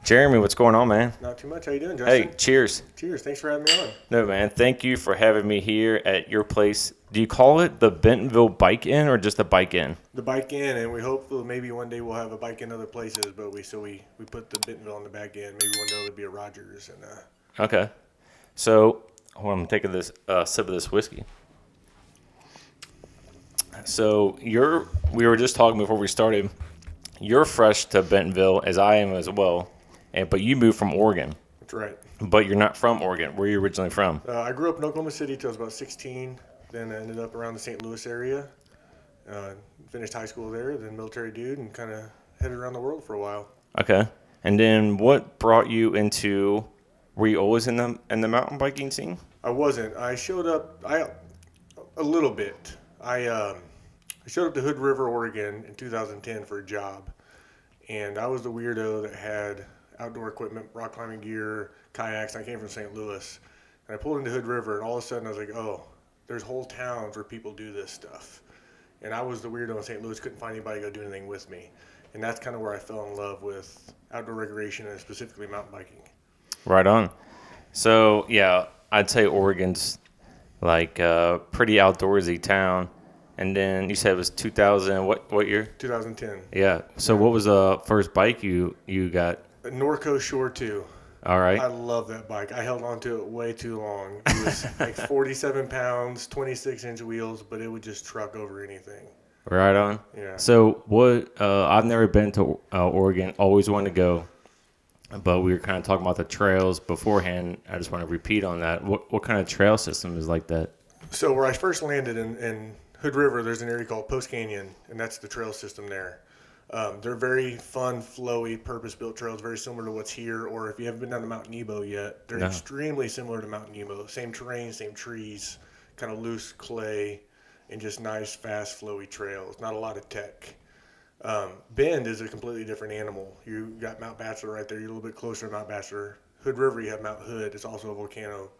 Jeremy, what's going on, man? Not too much. How you doing, Justin? Hey, cheers. Cheers. Thanks for having me on. No, man, thank you for having me here at your place. Do you call it the Bentonville Bike Inn or just the Bike Inn? The Bike Inn, and we hope that maybe one day we'll have a bike in other places, but we put the Bentonville on the back end. Maybe one day it'll be a Rogers. Okay. So, hold on, I'm taking this sip of this whiskey. So, we were just talking before we started. You're fresh to Bentonville, as I am as well, but you moved from Oregon. That's right. But you're not from Oregon. Where are you originally from? I grew up in Oklahoma City till I was about 16. Then I ended up around the St. Louis area. Finished high school there, then military dude, and kind of headed around the world for a while. Okay. And then what brought you into? Were you always in the mountain biking scene? I wasn't. I showed up a little bit. I showed up to Hood River, Oregon in 2010 for a job. And I was the weirdo that had outdoor equipment, rock climbing gear, kayaks. And I came from St. Louis. And I pulled into Hood River, and all of a sudden I was like, oh, there's whole towns where people do this stuff. And I was the weirdo in St. Louis, couldn't find anybody to go do anything with me. And that's kind of where I fell in love with outdoor recreation and specifically mountain biking. Right on. So, yeah, I'd say Oregon's like a pretty outdoorsy town. And then you said it was 2000, what year? 2010. Yeah. So what was the first bike you got? A Norco Shore 2. All right. I love that bike. I held on to it way too long. It was like 47 pounds, 26-inch wheels, but it would just truck over anything. Right on. Yeah. So what? I've never been to Oregon. Always wanted to go, but we were kind of talking about the trails beforehand. I just want to repeat on that. What kind of trail system is like that? So where I first landed in Hood River, there's an area called Post Canyon, and that's the trail system there. They're very fun, flowy, purpose-built trails, very similar to what's here. Or if you haven't been down to Mount Nebo yet, they're extremely similar to Mount Nebo. Same terrain, same trees, kind of loose clay, and just nice, fast, flowy trails. Not a lot of tech. Bend is a completely different animal. You got Mount Bachelor right there. You're a little bit closer to Mount Bachelor. Hood River, you have Mount Hood. It's also a volcano.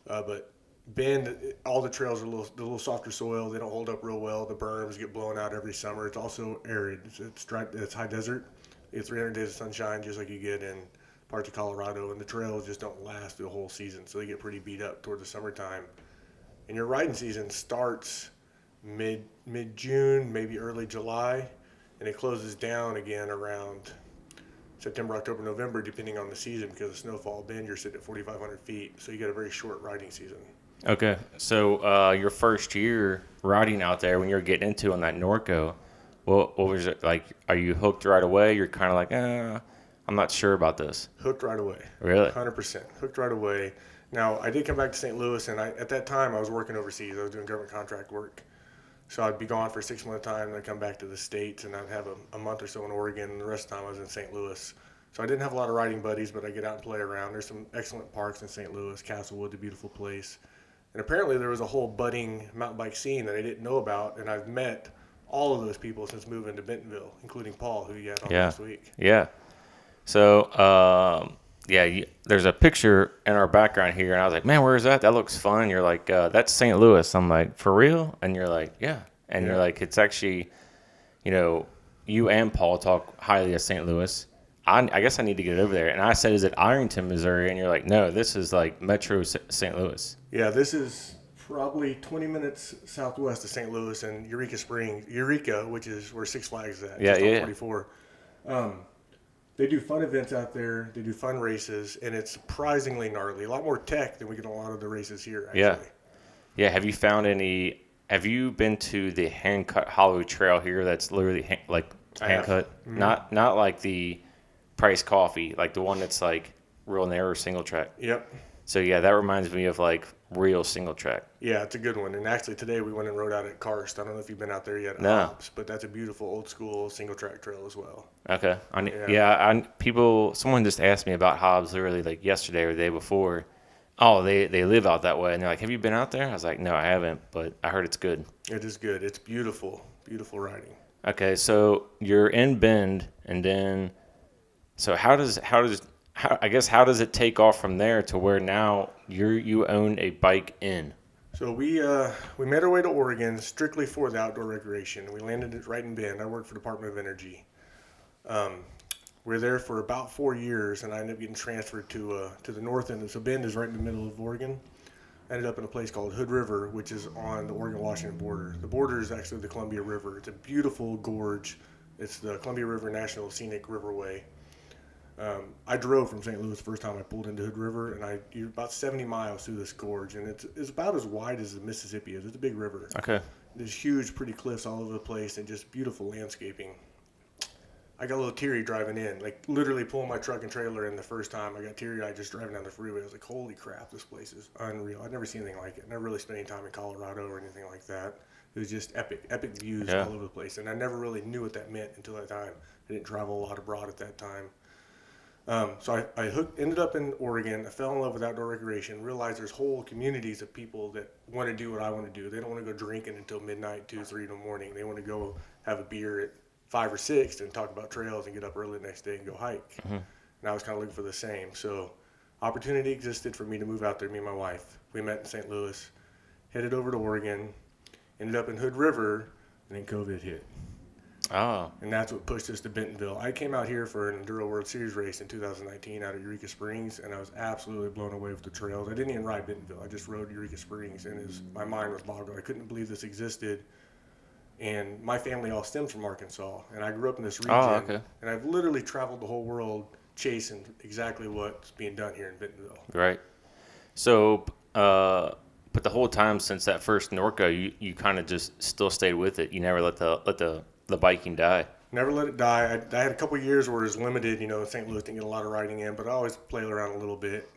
But Bend, all the trails are a little softer soil. They don't hold up real well. The berms get blown out every summer. It's also arid. It's dry. It's high desert. It's 300 days of sunshine, just like you get in parts of Colorado. And the trails just don't last through the whole season, so they get pretty beat up toward the summertime. And your riding season starts mid-June, maybe early July, and it closes down again around September, October, November, depending on the season, because of snowfall. Bend, you're sitting at 4,500 feet, so you got a very short riding season. Okay, so your first year riding out there, when you're getting into on that Norco, what was it like? Are you hooked right away? You're kind of like, I'm not sure about this. Hooked right away. Really? 100%. Hooked right away. Now, I did come back to St. Louis, and at that time, I was working overseas. I was doing government contract work. So I'd be gone for 6 months at a time, and I'd come back to the States, and I'd have a month or so in Oregon, and the rest of the time I was in St. Louis. So I didn't have a lot of riding buddies, but I get out and play around. There's some excellent parks in St. Louis. Castlewood's a beautiful place. And apparently there was a whole budding mountain bike scene that I didn't know about, and I've met all of those people since moving to Bentonville, including Paul, who you had on last week. Yeah. So, there's a picture in our background here, and I was like, man, where is that? That looks fun. You're like, that's St. Louis. I'm like, for real? And you're like, yeah. And you're like, it's actually, you and Paul talk highly of St. Louis. I guess I need to get over there. And I said, is it Ironton, Missouri? And you're like, no, this is like Metro St. Louis. Yeah, this is probably 20 minutes southwest of St. Louis and Eureka, which is where Six Flags is at. Yeah, just on 44. They do fun events out there. They do fun races, and it's surprisingly gnarly. A lot more tech than we get on a lot of the races here, actually. Yeah. Yeah, have you been to the Hand-Cut Hollow Trail here that's literally hand-cut? Mm-hmm. Not like the Price Coffee, like the one that's like real narrow single track. Yep. So yeah, that reminds me of like real single track. Yeah, it's a good one. And actually today we went and rode out at Karst. I don't know if you've been out there yet at No. Hobbs, but that's a beautiful old school single track trail as well. Okay. Someone just asked me about Hobbs literally like yesterday or the day before. Oh, they live out that way, and they're like, have you been out there? I was like, no, I haven't, but I heard it's good. It is good. It's beautiful, beautiful riding. Okay, so you're in Bend, and then, so how does it take off from there to where now you own a bike inn? So we made our way to Oregon strictly for the outdoor recreation. We landed right in Bend. I work for the Department of Energy. We were there for about 4 years, and I ended up getting transferred to the north end. So Bend is right in the middle of Oregon. I ended up in a place called Hood River, which is on the Oregon-Washington border. The border is actually the Columbia River. It's a beautiful gorge. It's the Columbia River National Scenic Riverway. I drove from St. Louis the first time I pulled into Hood River, and you're about 70 miles through this gorge, and it's about as wide as the Mississippi is. It's a big river. Okay. There's huge, pretty cliffs all over the place, and just beautiful landscaping. I got a little teary driving in, like literally pulling my truck and trailer in the first time. I got teary-eyed just driving down the freeway. I was like, holy crap, this place is unreal. I'd never seen anything like it. Never really spent any time in Colorado or anything like that. It was just epic views all over the place. And I never really knew what that meant until that time. I didn't travel a lot abroad at that time. So I ended up in Oregon. I fell in love with outdoor recreation, realized there's whole communities of people that want to do what I want to do. They don't want to go drinking until midnight, 2, 3 in the morning. They want to go have a beer at 5 or 6 and talk about trails and get up early the next day and go hike. Mm-hmm. And I was kind of looking for the same. So opportunity existed for me to move out there, me and my wife. We met in St. Louis, headed over to Oregon, ended up in Hood River, and then COVID hit. Oh. And that's what pushed us to Bentonville. I came out here for an Enduro World Series race in 2019 out of Eureka Springs, and I was absolutely blown away with the trails. I didn't even ride Bentonville. I just rode Eureka Springs, and my mind was boggled. I couldn't believe this existed. And my family all stems from Arkansas, and I grew up in this region. Oh, okay. And I've literally traveled the whole world chasing exactly what's being done here in Bentonville. Right. So, but the whole time since that first Norco, you kind of just still stayed with it. You never let the biking die. Never let it die. I had a couple of years where it was limited. St. Louis didn't get a lot of riding in, but I always played around a little bit.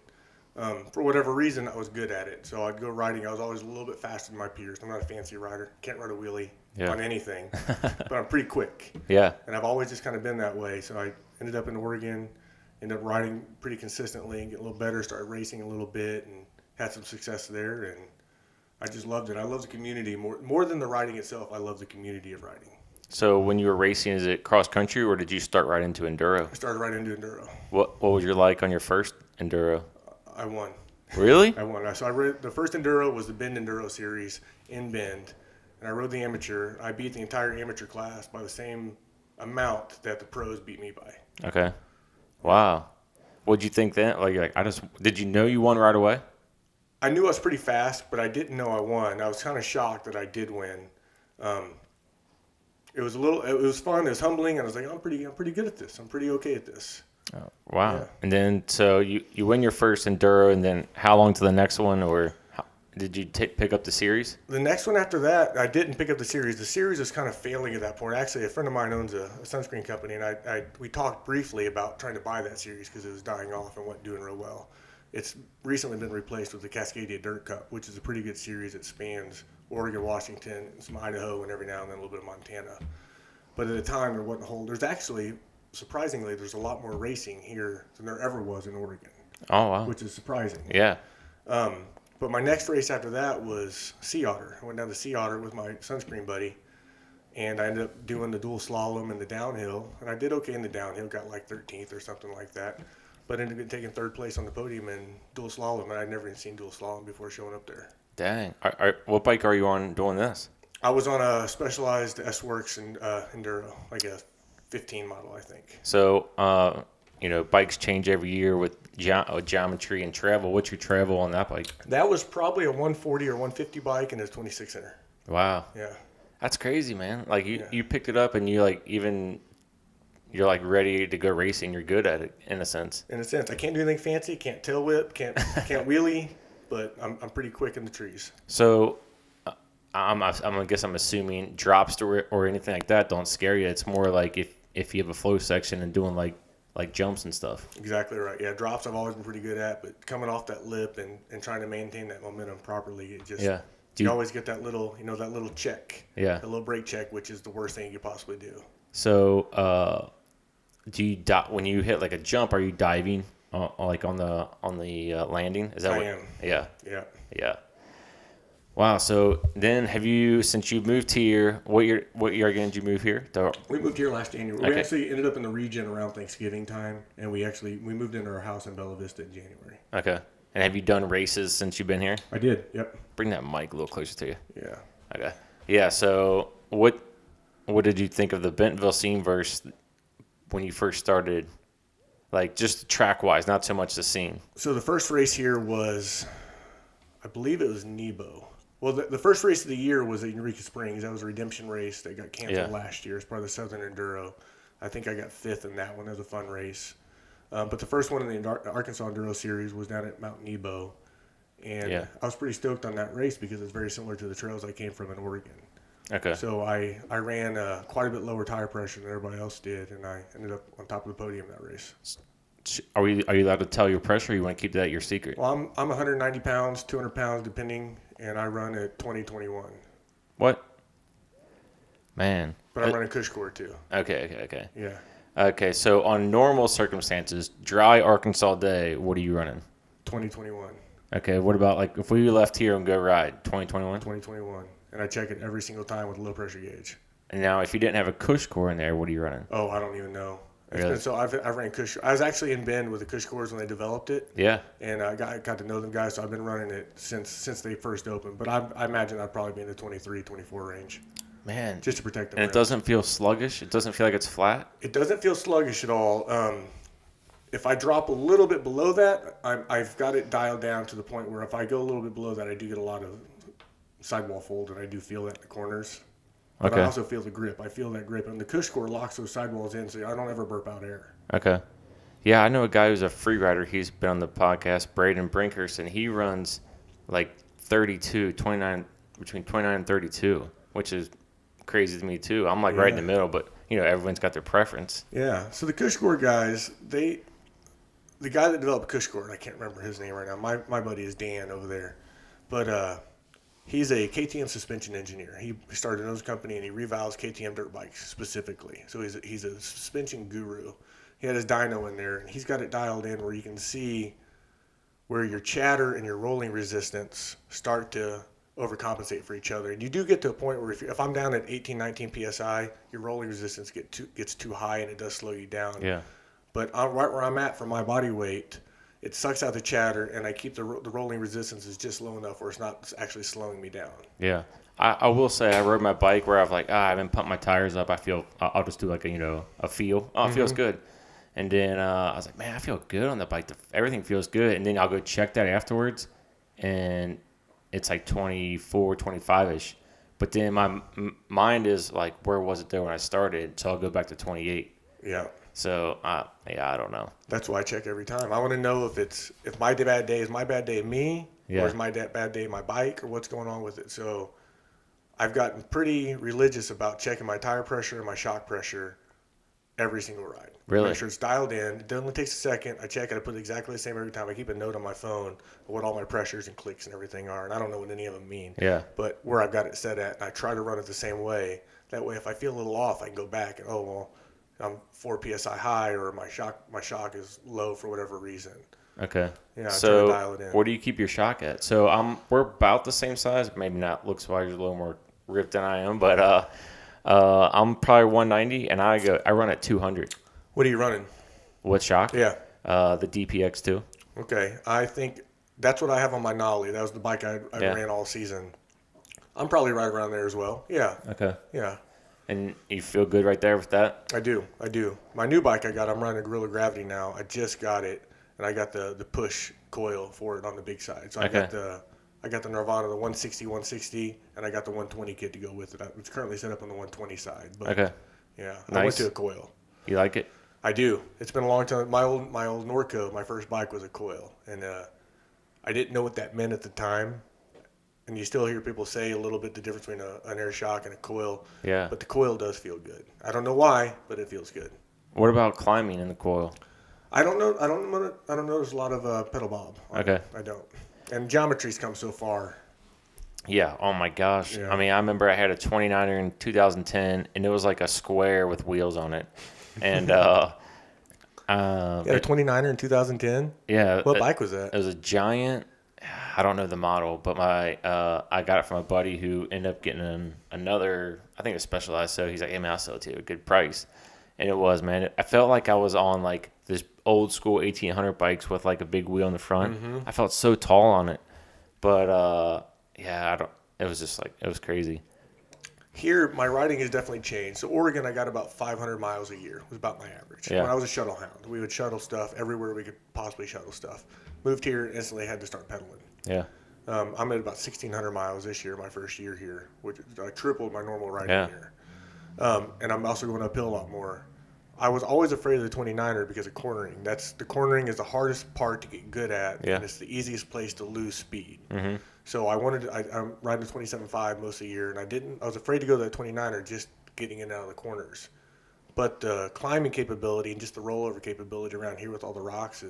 For whatever reason, I was good at it. So I'd go riding. I was always a little bit faster than my peers. I'm not a fancy rider. Can't ride a wheelie on anything, but I'm pretty quick. Yeah. And I've always just kind of been that way. So I ended up in Oregon, ended up riding pretty consistently and get a little better, started racing a little bit and had some success there. And I just loved it. I love the community more than the riding itself. I love the community of riding. So when you were racing, is it cross country or did you start right into enduro? I started right into enduro. What was your like on your first enduro? I won. Really? I won. So I rode the first enduro was the Bend Enduro Series in Bend, and I rode the amateur. I beat the entire amateur class by the same amount that the pros beat me by. Okay. Wow. What'd you think then? Did you know you won right away? I knew I was pretty fast, but I didn't know I won. I was kind of shocked that I did win. It was fun. It was humbling, and I was like, I'm pretty good at this. I'm pretty okay at this. Oh, wow. Yeah. And then, so you win your first enduro, and then how long to the next one, or did you pick up the series? The next one after that, I didn't pick up the series. The series was kind of failing at that point. Actually, a friend of mine owns a sunscreen company, and we talked briefly about trying to buy that series because it was dying off and wasn't doing real well. It's recently been replaced with the Cascadia Dirt Cup, which is a pretty good series that spans Oregon, Washington, and some Idaho, and every now and then a little bit of Montana. But at the time, there wasn't a whole. There's actually, surprisingly, there's a lot more racing here than there ever was in Oregon. Oh, wow. Which is surprising. Yeah. But my next race after that was Sea Otter. I went down to Sea Otter with my sunscreen buddy, and I ended up doing the dual slalom and the downhill. And I did okay in the downhill, got like 13th or something like that. But ended up taking third place on the podium in dual slalom, and I'd never even seen dual slalom before showing up there. Dang. What bike are you on doing this? I was on a Specialized S-Works and Enduro, like a 15 model, I think. So, bikes change every year with geometry and travel. What's your travel on that bike? That was probably a 140 or 150 bike, and it's 26-center. Wow. Yeah. That's crazy, man. Like, you picked it up, and you're ready to go racing. You're good at it, in a sense. In a sense. I can't do anything fancy, can't tail whip, can't wheelie, but I'm pretty quick in the trees. So, I guess I'm assuming drops or anything like that don't scare you. It's more like if you have a flow section and doing like jumps and stuff. Exactly right. Yeah, drops I've always been pretty good at, but coming off that lip and trying to maintain that momentum properly, it just you always get that little check. Yeah. That little brake check, which is the worst thing you could possibly do. So, do you when you hit like a jump? Are you diving like on the landing? Is that I am. Yeah. Yeah. Yeah. Wow. So then, since you moved here, what year again did you move here? We moved here last January. Okay. We actually ended up in the region around Thanksgiving time, and we moved into our house in Bella Vista in January. Okay. And have you done races since you've been here? I did. Yep. Bring that mic a little closer to you. Yeah. Okay. Yeah. So what did you think of the Bentonville scene versus when you first started, like just track wise, not so much the scene? So the first race here was, I believe it was Nebo. Well, the first race of the year was at Eureka Springs. That was a redemption race that got canceled last year as part of the Southern Enduro. I think I got 5th in that one. That was a fun race. But the first one in the Arkansas Enduro Series was down at Mount Nebo. And I was pretty stoked on that race because it's very similar to the trails I came from in Oregon. Okay. So I ran quite a bit lower tire pressure than everybody else did, and I ended up on top of the podium that race. Are you allowed to tell your pressure, or you want to keep that your secret? Well, I'm 190 pounds, 200 pounds depending, and I run at 2021. What? Man. But I'm running Cush Core too. Okay. Yeah. Okay, so on normal circumstances, dry Arkansas day, what are you running? 2021. Okay, what about like if we left here and go ride 2021? 2021. And I check it every single time with a low pressure gauge. And now if you didn't have a Cush Core in there, what are you running? Oh, I don't even know. Really? I've ran Cush. I was actually in Bend with the Cush Cores when they developed it. Yeah. And I got to know them guys, so I've been running it since they first opened. But I imagine I'd probably be in the 23, 24 range. Man. Just to protect them. And it doesn't feel sluggish? It doesn't feel like it's flat? It doesn't feel sluggish at all. If I drop a little bit below that, I've got it dialed down to the point where if I go a little bit below that, I do get a lot of sidewall fold, and I do feel that in the corners. But I also feel the grip. I feel that grip. And the Cush Core locks those sidewalls in, so I don't ever burp out air. Okay. Yeah, I know a guy who's a free rider. He's been on the podcast, Braden Brinkhurst, and he runs like 29, between 29 and 32, which is crazy to me too. I'm like right in the middle, but everyone's got their preference. Yeah. So the Cush Core guys, the guy that developed Cush Core, I can't remember his name right now. My buddy is Dan over there, but he's a KTM suspension engineer. He started his own company and he revalves KTM dirt bikes specifically. So he's a suspension guru. He had his dyno in there, and he's got it dialed in where you can see where your chatter and your rolling resistance start to overcompensate for each other. And you do get to a point where if I'm down at 18, 19 PSI, your rolling resistance gets too high and it does slow you down. Yeah. But right where I'm at for my body weight, it sucks out the chatter, and I keep the rolling resistance is just low enough where it's not actually slowing me down. Yeah. I will say I rode my bike where I've like, I haven't pumped my tires up. I feel I'll just do like a feel. Oh, it feels good. And then I was like, man, I feel good on the bike. Everything feels good. And then I'll go check that afterwards, and it's like 24, 25-ish. But then my mind is like, where was it there when I started? So I'll go back to 28. Yeah. So, I don't know. That's why I check every time. I want to know if my bad day is my bad day me, or is my bad day my bike, or what's going on with it. So I've gotten pretty religious about checking my tire pressure and my shock pressure every single ride. Really? Make sure it's dialed in. It only takes a second. I check it. I put it exactly the same every time. I keep a note on my phone of what all my pressures and clicks and everything are, and I don't know what any of them mean. Yeah. But where I've got it set at, and I try to run it the same way. That way, if I feel a little off, I can go back and, I'm 4 psi high, or my shock is low for whatever reason. Okay. Yeah. So try to dial it in. where do you keep your shock at? So we're about the same size. Maybe not looks wise. You're a little more ripped than I am, but I'm probably 190, and I run at 200. What are you running? What shock? Yeah. The DPX2. Okay. I think that's what I have on my Nolly. That was the bike I ran all season. I'm probably right around there as well. Yeah. Okay. Yeah. And you feel good right there with that? I do. My new bike I'm running a Gorilla Gravity now. I just got it, and I got the push coil for it on the big side. So I got the Nirvana, the 160, and I got the 120 kit to go with it. It's currently set up on the 120 side. But Okay. Yeah. Nice. I went to a coil. You like it? I do. It's been a long time. My old Norco, my first bike was a coil, and I didn't know what that meant at the time. And you still hear people say a little bit the difference between an air shock and a coil. Yeah. But the coil does feel good. I don't know why, but it feels good. What about climbing in the coil? I don't know. I don't notice a lot of pedal bob. Okay. I don't. And geometry's come so far. Yeah. Oh my gosh. Yeah. I mean, I remember I had a 29er in 2010, and it was like a square with wheels on it. And you had a 29er in 2010? Yeah. What bike was that? It was a Giant. I don't know the model, but I got it from a buddy who ended up getting another, I think it was Specialized. So he's like, hey man, I'll sell it to you at a good price. And it was, man. I felt like I was on like this old school 1800 bikes with like a big wheel in the front. Mm-hmm. I felt so tall on it. But yeah, it was just like, it was crazy. Here, my riding has definitely changed. So Oregon, I got about 500 miles a year was about my average. Yeah. When I was a shuttle hound, we would shuttle stuff everywhere we could possibly shuttle stuff. Moved here, instantly had to start pedaling. Yeah. I'm at about 1,600 miles this year, my first year here, which I tripled my normal riding Yeah. here. And I'm also going uphill a lot more. I was always afraid of the 29er because of cornering. The cornering is the hardest part to get good at, Yeah. and it's the easiest place to lose speed. Mm-hmm. So I'm riding a 27.5 most of the year, and I was afraid to go to that 29er just getting in and out of the corners. But the climbing capability and just the rollover capability around here with all the rocks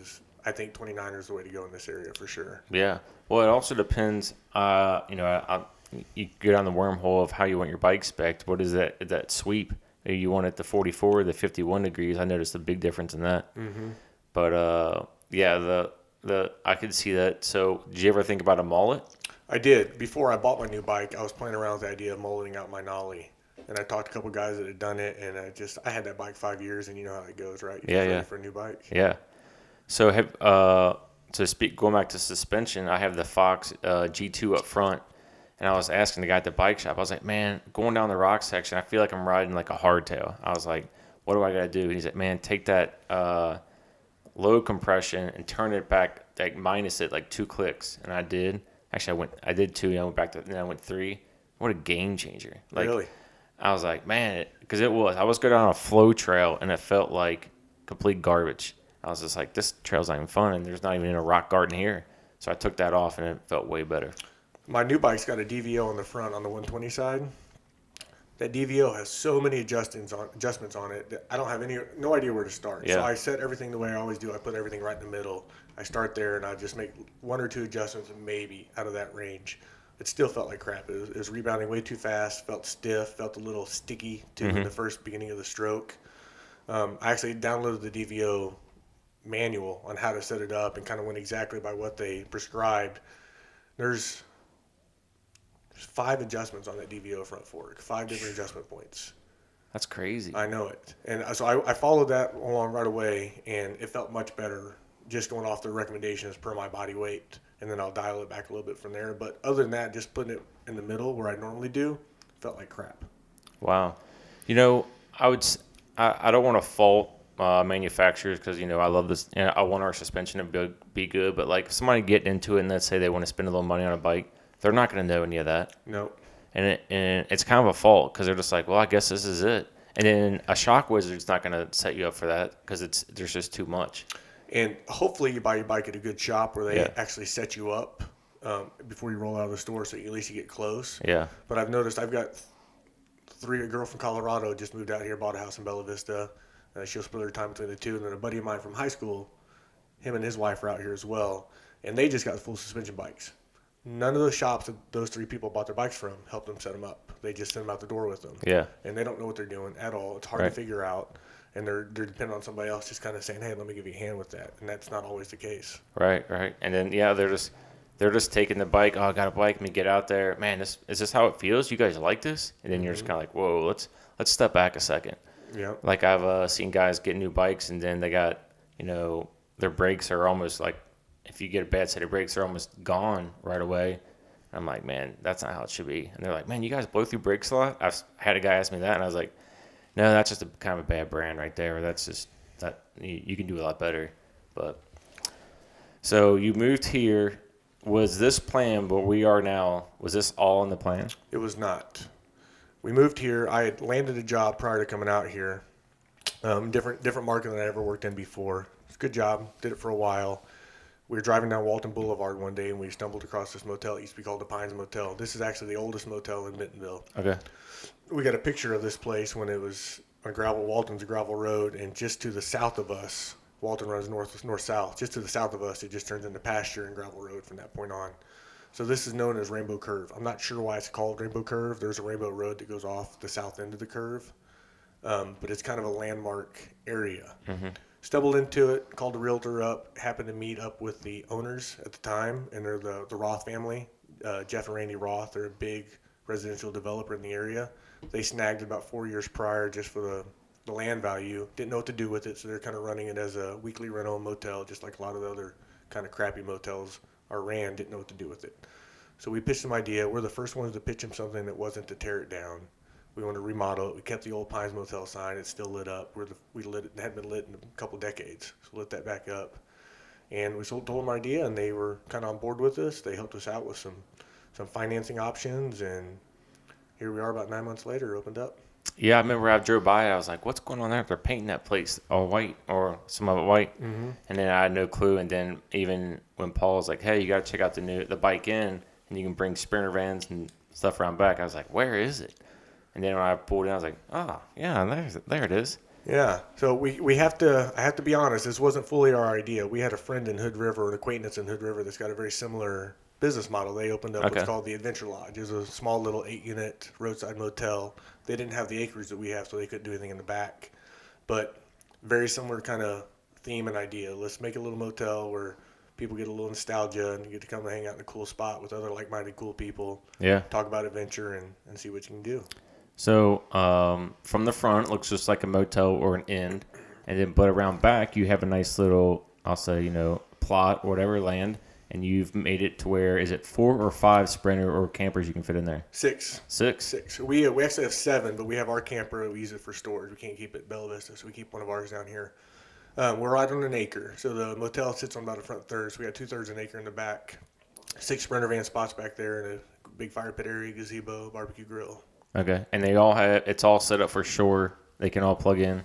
I think 29er is the way to go in this area for sure. Yeah. Well, it also depends. You go down the wormhole of how you want your bike spec'd. What is that sweep? You want it the 44, the 51 degrees. I noticed a big difference in that. Mm-hmm. But yeah, the I could see that. So, did you ever think about a mullet? I did. Before I bought my new bike, I was playing around with the idea of mulleting out my nollie. And I talked to a couple guys that had done it, and I had that bike 5 years, and you know how it goes, right? You're ready for a new bike. Yeah. So going back to suspension, I have the Fox G2 up front, and I was asking the guy at the bike shop. I was like, man, going down the rock section, I feel like I'm riding like a hardtail. I was like, what do I gotta do? And he's like, man, take that low compression and turn it back, like minus it like 2 clicks. And I did. Actually, I did 2, and I went back to, then I went 3. What a game changer! Like, Really? I was like, man, because I was going down a flow trail, and it felt like complete garbage. I was just like, this trail's not even fun, and there's not even a rock garden here. So I took that off, and it felt way better. My new bike's got a DVO on the front on the 120 side. That DVO has so many adjustments on it that I don't have no idea where to start. Yeah. So I set everything the way I always do. I put everything right in the middle. I start there, and I just make 1 or 2 adjustments maybe out of that range. It still felt like crap. It was rebounding way too fast, felt stiff, felt a little sticky too in the first beginning of the stroke. I actually downloaded the DVO manual on how to set it up and kind of went exactly by what they prescribed. There's 5 adjustments on that DVO front fork, 5 different adjustment points. That's crazy. I know it. And so I followed that along right away, and it felt much better just going off the recommendations per my body weight. And then I'll dial it back a little bit from there. But other than that, just putting it in the middle where I normally do felt like crap. Wow. You know, I don't want to fault manufacturers because, you know, I love this. I want our suspension to be good. But, like, if somebody getting into it and let's say they want to spend a little money on a bike, they're not going to know any of that. No. And it's kind of a fault because they're just like, well, I guess this is it. And then a shock wizard's not going to set you up for that because there's just too much. And hopefully you buy your bike at a good shop where they actually set you up before you roll out of the store so at least you get close. Yeah. But I've noticed I've got a girl from Colorado just moved out here, bought a house in Bella Vista. She'll split her time between the two. And then a buddy of mine from high school, him and his wife are out here as well. And they just got full suspension bikes. None of the shops that those 3 people bought their bikes from helped them set them up. They just send them out the door with them. Yeah. And they don't know what they're doing at all. It's hard to figure out. And they're dependent on somebody else just kind of saying, hey, let me give you a hand with that. And that's not always the case. Right. And then, they're just taking the bike. Oh, I got a bike. Let me get out there. Man, is this how it feels? You guys like this? And then you're just kind of like, whoa, let's step back a second. Yeah. Like I've seen guys get new bikes and then they got, you know, their brakes are almost like, if you get a bad set of brakes, they're almost gone right away. I'm like, man, that's not how it should be. And they're like, man, you guys blow through brakes a lot? I've had a guy ask me that, and I was like, no, that's just kind of a bad brand right there. That's just that you can do a lot better. But so you moved here. Was this plan where we are now? Was this all in the plan? It was not. We moved here. I had landed a job prior to coming out here. Different market than I ever worked in before. It's a good job. Did it for a while. We were driving down Walton Boulevard one day, and we stumbled across this motel. It used to be called the Pines Motel. This is actually the oldest motel in Bentonville. Okay. We got a picture of this place when it was on Walton's a gravel road, and just to the south of us, Walton runs north-south. Just to the south of us, it just turns into pasture and gravel road from that point on. So this is known as Rainbow Curve. I'm not sure why it's called Rainbow Curve. There's a Rainbow Road that goes off the south end of the curve, but it's kind of a landmark area. Mm-hmm. Stumbled into it, called a realtor up, happened to meet up with the owners at the time, and they're the Roth family, Jeff and Randy Roth. They're a big residential developer in the area. They snagged it about 4 years prior just for the land value. Didn't know what to do with it, so they're kind of running it as a weekly rental motel, just like a lot of the other kind of crappy motels are ran. Didn't know what to do with it. So we pitched some idea. We're the first ones to pitch them something that wasn't to tear it down. We wanted to remodel it. We kept the old Pines Motel sign. It's still lit up. We lit it. It hadn't been lit in a couple decades. So lit that back up. And we told them our idea, and they were kind of on board with us. They helped us out with some financing options, and here we are about 9 months later, opened up. Yeah, I remember I drove by. I was like, "What's going on there? They're painting that place all white, or some of it white." Mm-hmm. And then I had no clue. And then even when Paul was like, "Hey, you got to check out the bike in, and you can bring Sprinter vans and stuff around back," I was like, "Where is it?" And then when I pulled in, I was like, "Oh, yeah, there it is." Yeah. So I have to be honest, this wasn't fully our idea. We had a friend in Hood River, an acquaintance in Hood River that's got a very similar business model. They opened up what's called the Adventure Lodge. It was a small little 8-unit roadside motel. They didn't have the acreage that we have, so they couldn't do anything in the back. But very similar kind of theme and idea. Let's make a little motel where people get a little nostalgia and you get to come and hang out in a cool spot with other like-minded cool people. Yeah. Talk about adventure and see what you can do. So from the front, it looks just like a motel or an inn, but around back, you have a nice little, I'll say, plot or whatever land, and you've made it to where, is it 4 or 5 Sprinter or campers you can fit in there? 6. 6. We actually have 7, but we have our camper. We use it for storage. We can't keep it at Bella Vista, so we keep one of ours down here. We're right on an acre, so the motel sits on about a front third. So we got 2/3 an acre in the back, 6 Sprinter van spots back there, and a big fire pit area, gazebo, barbecue grill. Okay, and it's all set up for shore. They can all plug in.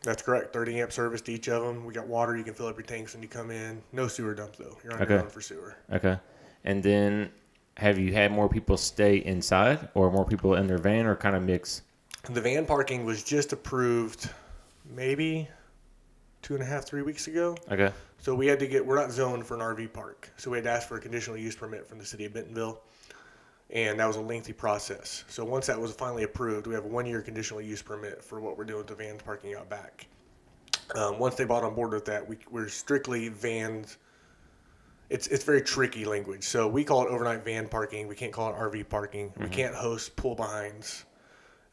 That's correct. 30 amp service to each of them. We got water. You can fill up your tanks when you come in. No sewer dump though. You're on your own for sewer. Okay, and then have you had more people stay inside or more people in their van or kind of mix? The van parking was just approved maybe 2.5, 3 weeks ago. Okay. So we're not zoned for an RV park. So we had to ask for a conditional use permit from the city of Bentonville. And that was a lengthy process. So once that was finally approved, we have a 1-year conditional use permit for what we're doing with the vans parking out back. Once they bought on board with that, we're strictly vans. It's very tricky language. So we call it overnight van parking. We can't call it RV parking. Mm-hmm. We can't host pull behinds.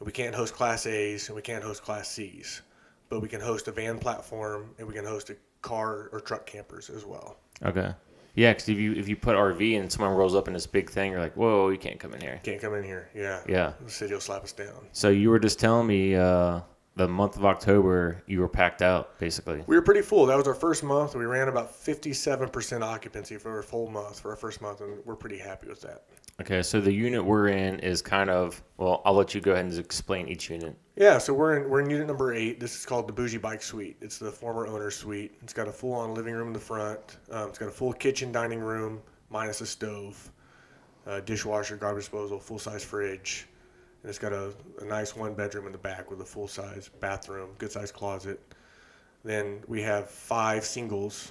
We can't host Class A's, and we can't host Class C's. But we can host a van platform, and we can host a car or truck campers as well. Okay. Yeah, because if you put RV and someone rolls up in this big thing, you're like, whoa, you can't come in here. Can't come in here, yeah. Yeah. The city will slap us down. So you were just telling me the month of October, you were packed out, basically. We were pretty full. That was our first month. We ran about 57% occupancy for our full month, for our first month, and we're pretty happy with that. Okay, so the unit we're in is kind of, well, I'll let you go ahead and explain each unit. Yeah, so we're in unit number 8. This is called the Bougie Bike Suite. It's the former owner's suite. It's got a full-on living room in the front. It's got a full kitchen, dining room, minus a stove, dishwasher, garbage disposal, full-size fridge. And it's got a nice 1-bedroom in the back with a full-size bathroom, good-sized closet. Then we have 5 singles.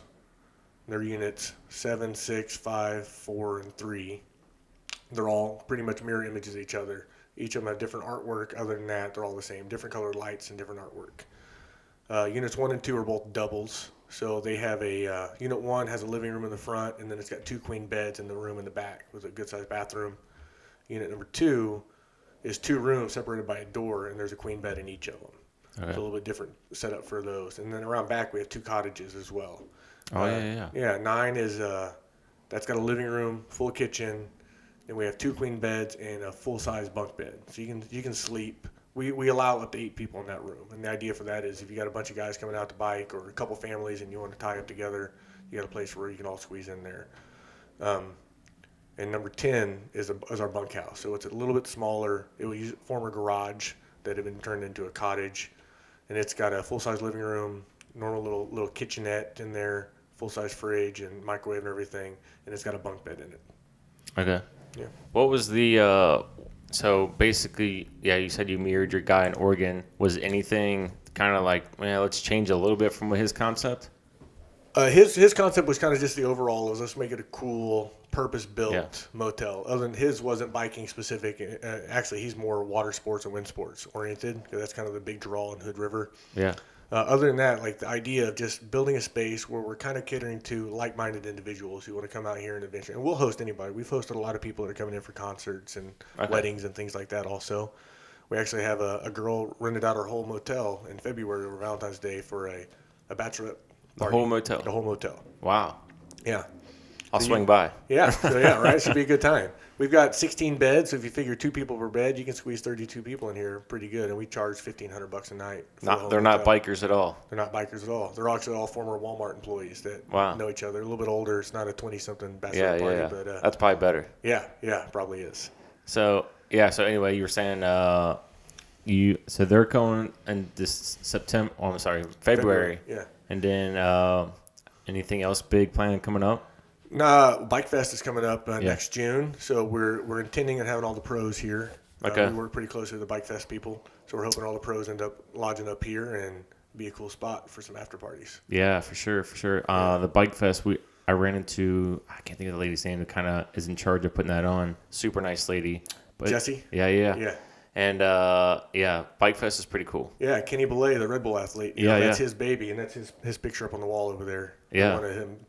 They're units 7, 6, 5, 4, and 3. They're all pretty much mirror images of each other. Each of them have different artwork. Other than that, they're all the same. Different colored lights and different artwork. Units 1 and 2 are both doubles. So they have unit 1 has a living room in the front, and then it's got 2 queen beds in the room in the back with a good-sized bathroom. Unit number 2 is 2 rooms separated by a door, and there's a queen bed in each of them. Okay. It's a little bit different setup for those. And then around back, we have 2 cottages as well. Oh, yeah. Yeah, 9 is, that's got a living room, full kitchen. Then we have 2 queen beds and a full-size bunk bed. So you can sleep. We allow up to 8 people in that room. And the idea for that is if you got a bunch of guys coming out to bike or a couple families and you want to tie up together, you got a place where you can all squeeze in there. And number 10 is our bunkhouse. So it's a little bit smaller. It was a former garage that had been turned into a cottage. And it's got a full-size living room, normal little kitchenette in there, full-size fridge and microwave and everything. And it's got a bunk bed in it. Okay. Yeah. What was the so basically, yeah, you said you mirrored your guy in Oregon. Was anything kind of like, well, let's change a little bit from his concept? His concept was kind of just the overall was let's make it a cool, purpose-built motel. Other than his wasn't biking specific. Actually, he's more water sports and wind sports oriented because that's kind of the big draw in Hood River. Yeah. Other than that, like the idea of just building a space where we're kind of catering to like-minded individuals who want to come out here and adventure. And we'll host anybody. We've hosted a lot of people that are coming in for concerts and weddings and things like that also. We actually have a girl rented out our whole motel in February over Valentine's Day for a bachelorette party. The whole motel? The whole motel. Wow. Yeah. I'll swing by. Yeah, so yeah, right. Should be a good time. We've got 16 beds, so if you figure 2 people per bed, you can squeeze 32 people in here pretty good. And we charge $1,500 a night. They're not bikers at all. They're not bikers at all. They're actually all former Walmart employees that know each other. A little bit older. It's not a 20-something bachelor party, but that's probably better. Yeah, probably is. So anyway, you were saying so they're going in this September. Oh, I'm sorry, February. Yeah. And then anything else big planned coming up? Bike Fest is coming up next June, so we're intending on having all the pros here. Okay. We work pretty closely with the Bike Fest people, so we're hoping all the pros end up lodging up here and be a cool spot for some after parties. Yeah, for sure. The Bike Fest, I ran into, I can't think of the lady's name that kind of is in charge of putting that on. Super nice lady. But, Jesse? Yeah. And Bike Fest is pretty cool. Yeah, Kenny Belay, the Red Bull athlete. That's his baby, and that's his picture up on the wall over there. Yeah. One of him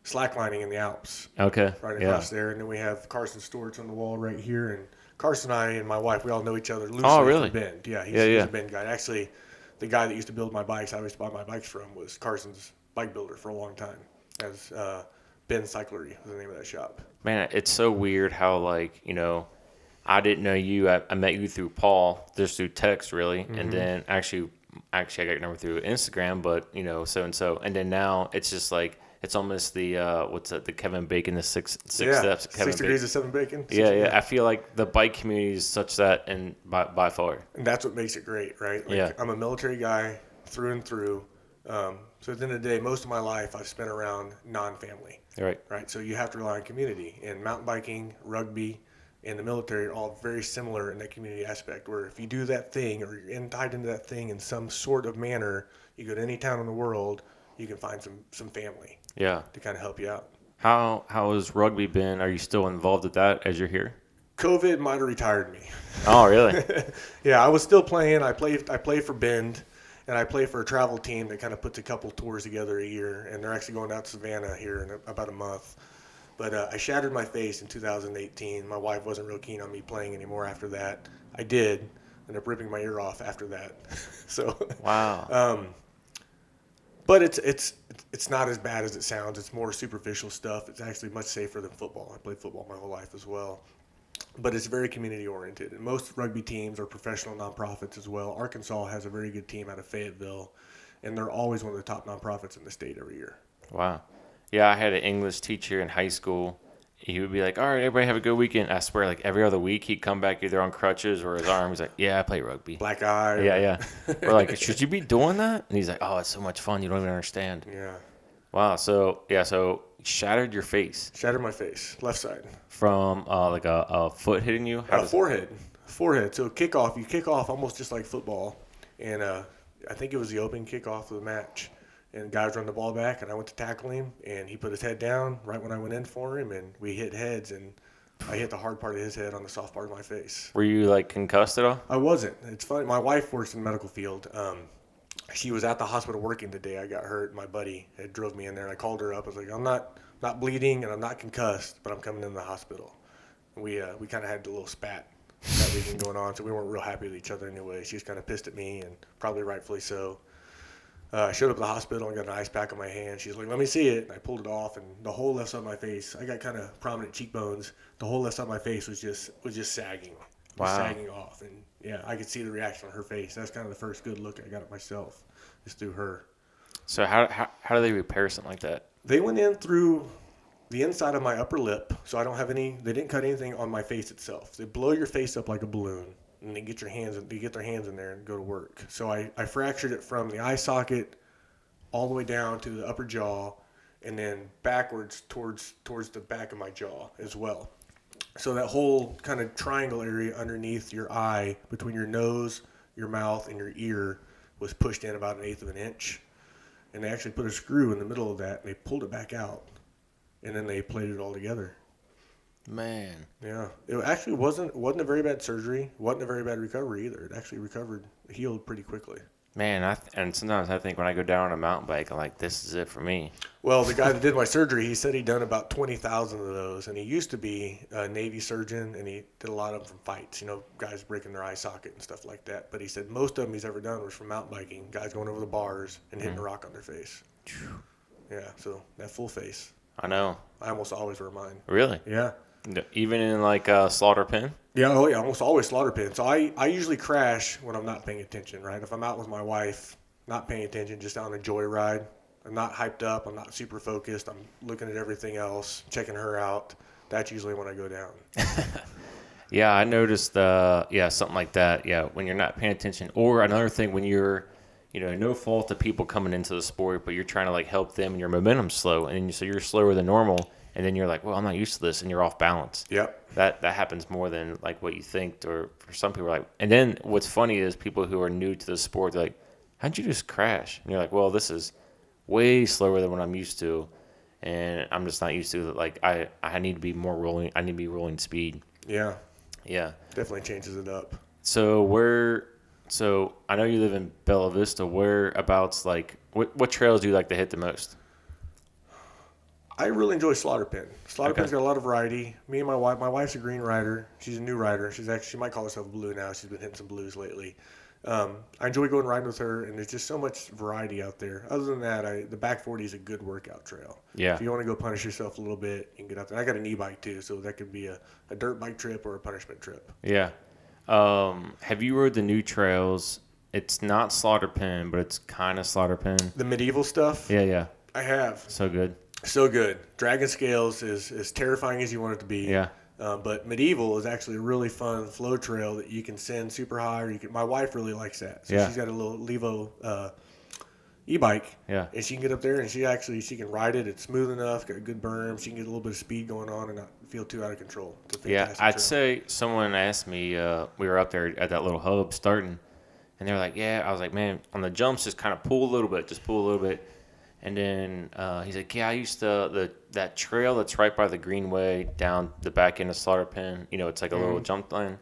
slacklining in the Alps. Okay. Right across there. And then we have Carson Stewart's on the wall right here. And Carson and I and my wife, we all know each other loosely. Oh, really? From Bend. Yeah, he's a Bend guy. Actually, the guy that used to build my bikes, I used to buy my bikes from, was Carson's bike builder for a long time. As Ben Cyclery was the name of that shop. Man, it's so weird how, I didn't know you. I met you through Paul, just through text, really. Mm-hmm. And then actually I got your number through Instagram, but, so-and-so. And then now it's just like, it's almost the the Kevin Bacon, the six steps. Kevin 6 degrees of 7 bacon. Yeah. I feel like the bike community is such that, and by far. And that's what makes it great, right? I'm a military guy through and through. So at the end of the day, most of my life I've spent around non-family. Right. So you have to rely on community. And mountain biking, rugby, and the military are all very similar in that community aspect. Where if you do that thing, or you're tied into that thing in some sort of manner, you go to any town in the world, you can find some family. Yeah. To kind of help you out. How has rugby been? Are you still involved with that as you're here? COVID might have retired me. Oh, really? Yeah, I was still playing. I play for Bend, and I play for a travel team that kind of puts a couple tours together a year, and they're actually going out to Savannah here in about a month. But I shattered my face in 2018. My wife wasn't real keen on me playing anymore after that. I did. Ended up ripping my ear off after that. So. Wow. But it's not as bad as it sounds. It's more superficial stuff. It's actually much safer than football. I played football my whole life as well. But it's very community oriented. And most rugby teams are professional nonprofits as well. Arkansas has a very good team out of Fayetteville, and they're always one of the top nonprofits in the state every year. Wow. Yeah, I had an English teacher in high school. He would be like, all right, everybody have a good weekend. I swear, like every other week, he'd come back either on crutches or his arm. He's like, yeah, I play rugby. Black eye. Yeah. We're like, should you be doing that? And he's like, oh, it's so much fun. You don't even understand. Yeah. Wow. So shattered your face. Shattered my face, left side. From like a foot hitting you? Forehead. So you kick off almost just like football. And I think it was the opening kickoff of the match. And guys run the ball back, and I went to tackle him, and he put his head down right when I went in for him, and we hit heads, and I hit the hard part of his head on the soft part of my face. Were you, like, concussed at all? I wasn't. It's funny. My wife works in the medical field. She was at the hospital working the day I got hurt. My buddy had drove me in there, and I called her up. I was like, I'm not bleeding, and I'm not concussed, but I'm coming in the hospital. And we kind of had a little spat that weekend going on, so we weren't real happy with each other anyway. She was kind of pissed at me, and probably rightfully so. I showed up at the hospital and got an ice pack on my hand. She's like, let me see it. And I pulled it off, and the whole left side of my face, I got kind of prominent cheekbones. The whole left side of my face was just sagging. Wow. Sagging off. And, yeah, I could see the reaction on her face. That's kind of the first good look I got at myself, is through her. So how do they repair something like that? They went in through the inside of my upper lip, so I don't have they didn't cut anything on my face itself. They blow your face up like a balloon. And they get their hands in there and go to work. So I fractured it from the eye socket all the way down to the upper jaw, and then backwards towards the back of my jaw as well. So that whole kind of triangle area underneath your eye, between your nose, your mouth, and your ear, was pushed in about 1/8 of an inch. And they actually put a screw in the middle of that, and they pulled it back out, and then they plated it all together. Man. Yeah. It actually wasn't a very bad surgery. Wasn't a very bad recovery either. It actually healed pretty quickly. Man, and sometimes I think when I go down on a mountain bike, I'm like, this is it for me. Well, the guy that did my surgery, he said he'd done about 20,000 of those, and he used to be a Navy surgeon, and he did a lot of them from fights, guys breaking their eye socket and stuff like that. But he said most of them he's ever done was from mountain biking, guys going over the bars and hitting a rock on their face. Yeah, so that full face. I know. I almost always wear mine. Really? Yeah. Even in like slaughter pen? Yeah, oh yeah, almost always slaughter pin. So I usually crash when I'm not paying attention, right? If I'm out with my wife, not paying attention, just on a joyride, I'm not hyped up, I'm not super focused, I'm looking at everything else, checking her out. That's usually when I go down. Yeah, I noticed. Something like that. Yeah, when you're not paying attention, or another thing when you're, no fault to people coming into the sport, but you're trying to like help them, and your momentum's slow, and so you're slower than normal, and then you're like, well, I'm not used to this, and you're off balance. Yep. That happens more than like what you think, or for some people, like. And then what's funny is people who are new to the sport, they're like, how'd you just crash? And you're like, well, this is way slower than what I'm used to, and I'm just not used to it. Like I need to be more rolling. I need to be rolling speed. Yeah. Yeah. Definitely changes it up. So I know you live in Bella Vista. Whereabouts, like, what trails do you like to hit the most? I really enjoy slaughter pin. Slaughter Okay. pin's got a lot of variety. Me and my wife's a green rider. She's a new rider. She might call herself blue now. She's been hitting some blues lately. I enjoy going riding with her, and there's just so much variety out there. Other than that, the back 40 is a good workout trail. Yeah. If you want to go punish yourself a little bit, you can get out there. I got an e-bike too, so that could be a dirt bike trip or a punishment trip. Yeah. Have you rode the new trails? It's not slaughter pen, but it's kind of slaughter pen. The medieval stuff, Yeah. I have. So good. So good. Dragon Scales is as terrifying as you want it to be. Yeah. But medieval is actually a really fun flow trail that you can send super high, or you can. My wife really likes that. So Yeah. she's got a little Levo e-bike. Yeah. And she can get up there and she can ride it. It's smooth enough, got a good berm. She can get a little bit of speed going on and not feel too out of control. It's a Yeah. fantastic I'd trail. say someone asked me, we were up there at that little hub starting, and they were like, yeah. I was like, man, on the jumps, just kind of pull a little bit. And then he's like, yeah, I used to, that trail that's right by the Greenway down the back end of Slaughter Pen, it's like a little jump line.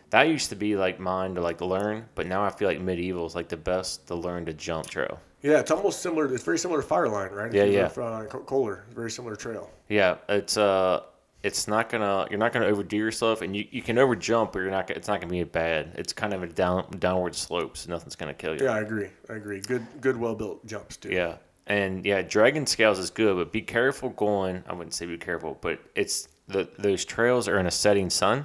That used to be like mine to like learn, but now I feel like medieval is like the best to learn to jump trail. Yeah, it's almost similar. It's very similar to Fireline, right? Yeah, If you yeah. look, Kohler, very similar trail. Yeah, it's not you're not gonna overdo yourself, and you can over jump, but it's not gonna be bad. It's kind of a downward slope, so nothing's gonna kill you. Yeah, I agree. Good, well built jumps too. Yeah. And yeah, Dragon Scales is good, but be careful going. I wouldn't say be careful, but it's those trails are in a setting sun,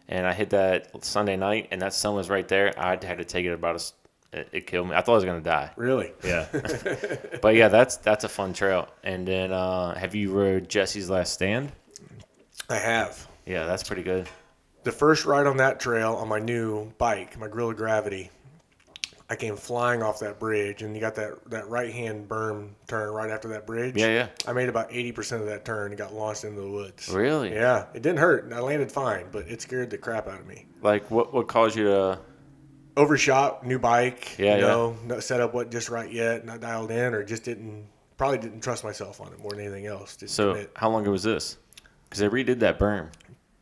and I hit that Sunday night, and that sun was right there. I had to take it it killed me. I thought I was gonna die. Really? Yeah. But yeah, that's a fun trail. And then have you rode Jesse's Last Stand? I have. Yeah, that's pretty good. The first ride on that trail on my new bike, my Gorilla Gravity, I came flying off that bridge, and you got that right-hand berm turn right after that bridge. Yeah. I made about 80% of that turn and got launched into the woods. Really? Yeah. It didn't hurt. I landed fine, but it scared the crap out of me. Like what caused you to? Overshot, new bike. Yeah, Not set up just right yet, not dialed in, or just probably didn't trust myself on it more than anything else. Didn't So commit. how long ago was this? Because they redid that berm.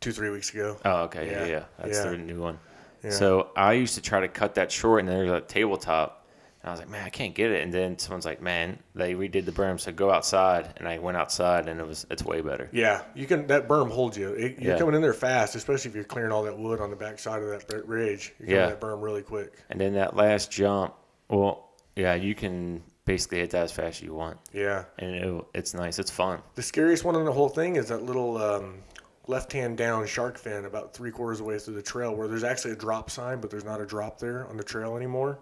2-3 weeks ago. Oh, okay. Yeah. Yeah. That's Yeah. the new one. Yeah. So I used to try to cut that short, and there's a tabletop. And I was like, man, I can't get it. And then someone's like, man, they redid the berm, so go outside. And I went outside, and it's way better. Yeah, you can. That berm holds you. You're Yeah. coming in there fast, especially if you're clearing all that wood on the back side of that ridge. You're coming Yeah. that berm really quick. And then that last jump, well, yeah, you can basically hit that as fast as you want. Yeah. And it's nice. It's fun. The scariest one in the whole thing is that little left-hand down shark fin about 3/4 of the way through the trail, where there's actually a drop sign, but there's not a drop there on the trail anymore.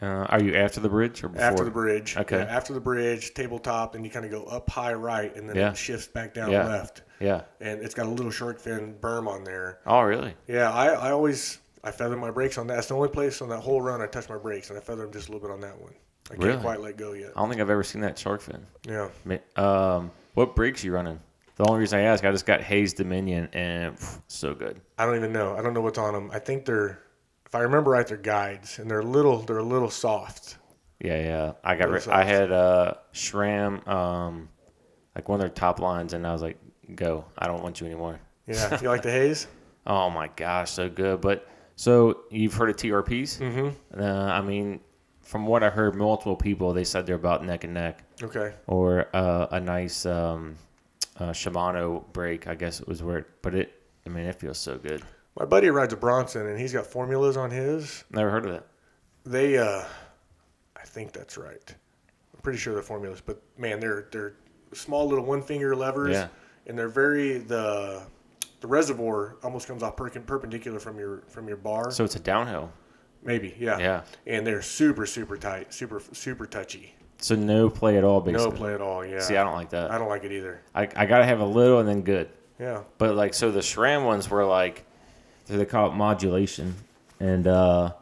Are you after the bridge or before? After the bridge. Okay. Yeah, after the bridge, tabletop, and you kind of go up high right, and then Yeah. it shifts back down Yeah. left. Yeah. And it's got a little shark fin berm on there. Oh, really? Yeah, I feather my brakes on that. That's the only place on that whole run I touch my brakes, and I feather them just a little bit on that one. I can't Really? quite let go yet. I don't think I've ever seen that shark fin. Yeah. What brakes you running? The only reason I ask, I just got Hayes Dominion, and so good. I don't even know. I don't know what's on them. I think if I remember right, they're guides, and they're a little soft. Yeah. Really I had SRAM, like one of their top lines, and I was like, go. I don't want you anymore. Yeah. You like the haze? Oh my gosh, so good. But so you've heard of TRPs? Mm-hmm. I mean, from what I heard, multiple people, they said they're about neck and neck. Okay. Or a nice Shimano brake, I guess it was but it feels so good. My buddy rides a Bronson, and he's got formulas on his. Never heard of that. They, I think that's right. I'm pretty sure they're formulas, but man, they're small little one finger levers, Yeah. and they're the reservoir almost comes off perpendicular from your bar. So it's a downhill. Maybe, yeah. Yeah. And they're super tight, super touchy. So no play at all, basically. No play at all. Yeah. See, I don't like that. I don't like it either. I gotta have a little and then good. Yeah. But like, so the SRAM ones were like, they call it modulation, and the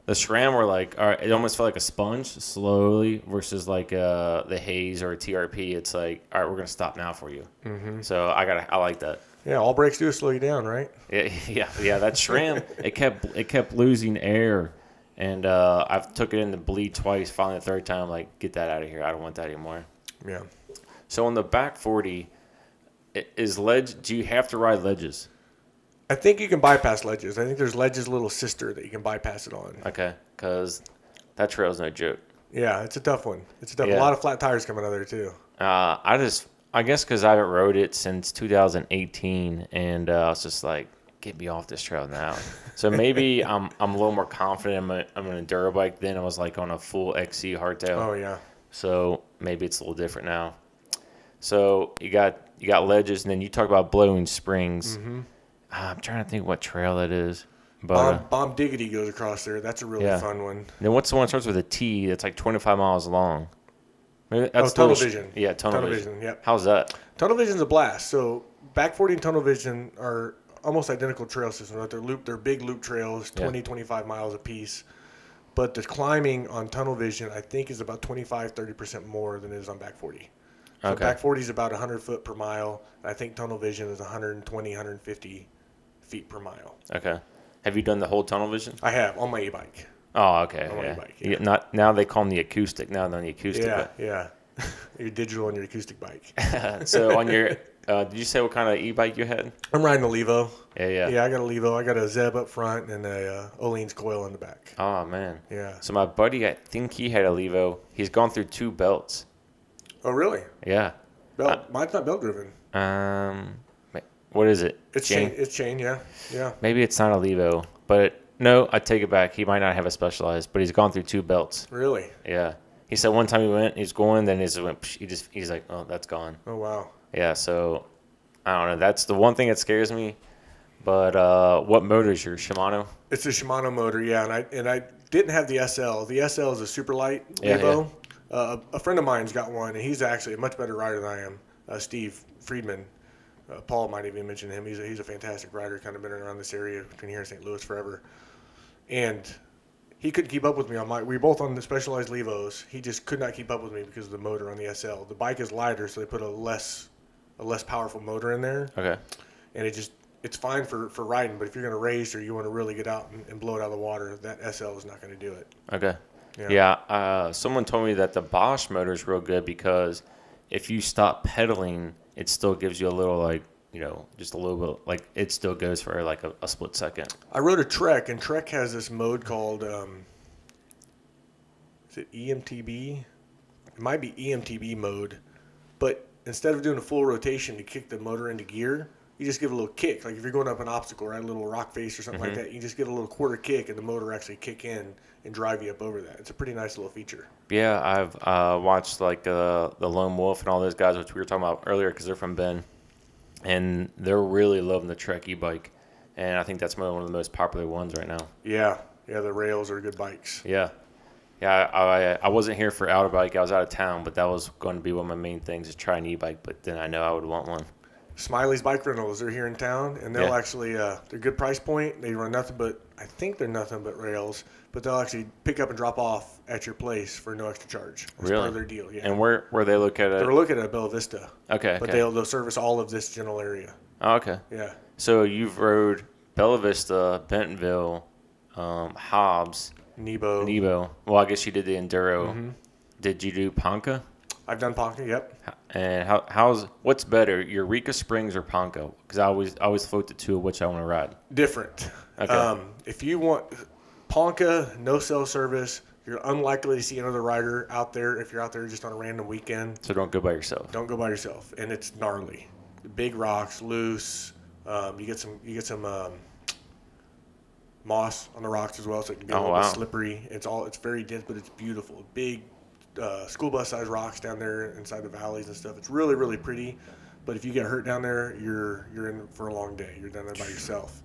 SRAM were like, all right, it almost felt like a sponge slowly versus like the Haze or a TRP. It's like, all right, we're gonna stop now for you. Mm-hmm. So I like that. Yeah, all brakes do is slow you down, right? Yeah. That SRAM, it kept losing air, and I've took it in the bleed twice. Finally, the third time, like, get that out of here. I don't want that anymore. Yeah. So on the back 40, is ledge? Do you have to ride ledges? I think you can bypass ledges. I think there's ledges' little sister that you can bypass it on. Okay, because that trail's no joke. Yeah, it's a tough one. A Yeah. lot of flat tires coming out of there too. I guess because I haven't rode it since 2018, and I was just like, get me off this trail now. So maybe I'm a little more confident. I'm an enduro bike. Then I was like on a full XC hardtail. Oh yeah. So maybe it's a little different now. So you got ledges, and then you talk about blowing springs. Mm-hmm. I'm trying to think what trail that is. But Bomb Diggity goes across there. That's a really fun one. then what's the one that starts with a T that's like 25 miles long? Maybe that's Tunnel Vision. Yeah, Tunnel Vision. Yep. How's that? Tunnel Vision's a blast. So back 40 and Tunnel Vision are almost identical trail systems. Right? They're big loop trails, 20, 25 miles a piece. But the climbing on Tunnel Vision, I think, is about 25-30% more than it is on back 40. So Okay. back 40 is about 100 foot per mile. I think Tunnel Vision is 120, 150 feet per mile. Okay. Have you done the whole Tunnel Vision? I have on my e-bike. Oh, okay. On my Yeah. e-bike, yeah. Not now they call them the acoustic. Now they're on the acoustic. Yeah. Your digital on your acoustic bike. So on your, did you say what kind of e-bike you had? I'm riding a Levo. Yeah. Yeah, I got a Levo. I got a Zeb up front and a Olene's coil in the back. Oh man. Yeah. So my buddy, I think he had a Levo. He's gone through 2 belts. Oh, really? Yeah. Mine's not belt driven. What is it? It's chain. It's chain. Yeah. Maybe it's not a Levo, but no, I take it back. He might not have a Specialized, but he's gone through 2 belts. Really? Yeah. He said one time he went, he's going, then he went, he's like, oh, that's gone. Oh, wow. Yeah, so I don't know. That's the one thing that scares me. But what motor is your Shimano? It's a Shimano motor, yeah. And I didn't have the SL. The SL is a super light Levo. A friend of mine's got one, and he's actually a much better rider than I am. Steve Friedman. Paul might even mention him. He's a fantastic rider, kind of been around this area between here and St. Louis forever. And he couldn't keep up with me on we were both on the Specialized Levos. He just could not keep up with me because of the motor on the SL. The bike is lighter, so they put a less powerful motor in there. Okay. And it's fine for riding, but if you're going to race or you want to really get out and blow it out of the water, that SL is not going to do it. Okay. Yeah. Someone told me that the Bosch motor is real good because if you stop pedaling, it still gives you a little, like, just a little bit, like, it still goes for like a split second. I rode a Trek, and Trek has this mode called, is it EMTB? It might be EMTB mode, but instead of doing a full rotation to kick the motor into gear, you just give a little kick. Like if you're going up an obstacle, right, a little rock face or something like that, you just give a little quarter kick, and the motor actually kick in and drive you up over that. It's a pretty nice little feature. Yeah, I've watched like the Lone Wolf and all those guys, which we were talking about earlier because they're from Bend, and they're really loving the Trek e-bike, and I think that's one of the most popular ones right now. Yeah, the rails are good bikes. Yeah, I wasn't here for Outer Bike. I was out of town, but that was going to be one of my main things is try an e-bike, but then I know I would want one. Smiley's Bike Rentals, they're here in town, and they'll actually, they're good price point. They run I think they're nothing but rails, but they'll actually pick up and drop off at your place for no extra charge. That's part of their deal, yeah. And where they located at? They're located at Bella Vista. Okay. But they'll service all of this general area. Oh, okay. Yeah. So you've rode Bella Vista, Bentonville, Hobbs, Nebo. Well, I guess you did the Enduro. Mm-hmm. Did you do Ponca? I've done Ponca, yep. And what's better, Eureka Springs or Ponca? Because I always float the two of which I want to ride. Different. Okay. If you want Ponca, no cell service, you're unlikely to see another rider out there if you're out there just on a random weekend. So don't go by yourself. Don't go by yourself, and it's gnarly. Big rocks, loose. You get some moss on the rocks as well, so it can be a little bit slippery. It's very dense, but it's beautiful. Big, school bus size rocks down there inside the valleys and stuff. It's really, really pretty. But if you get hurt down there, you're in for a long day. You're down there by yourself.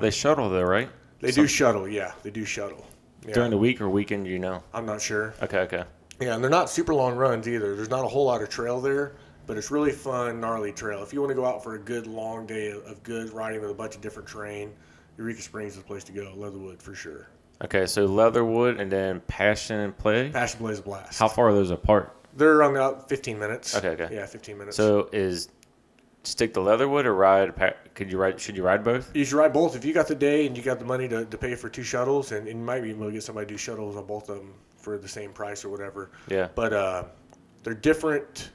They shuttle though, right? They do shuttle, yeah. They do shuttle. Yeah. During the week or weekend, you know? I'm not sure. Okay. Yeah, and they're not super long runs either. There's not a whole lot of trail there, but it's really fun, gnarly trail. If you want to go out for a good long day of good riding with a bunch of different terrain, Eureka Springs is the place to go. Leatherwood for sure. Okay, so Leatherwood and then Passion and Play. Passion Play is a blast. How far are those apart? They're on about 15 minutes. Okay. Yeah, 15 minutes. So stick to Leatherwood or ride? Should you ride both? You should ride both. If you got the day and you got the money to pay for 2 shuttles, and you might be able to get somebody to do shuttles on both of them for the same price or whatever. Yeah. But they're different.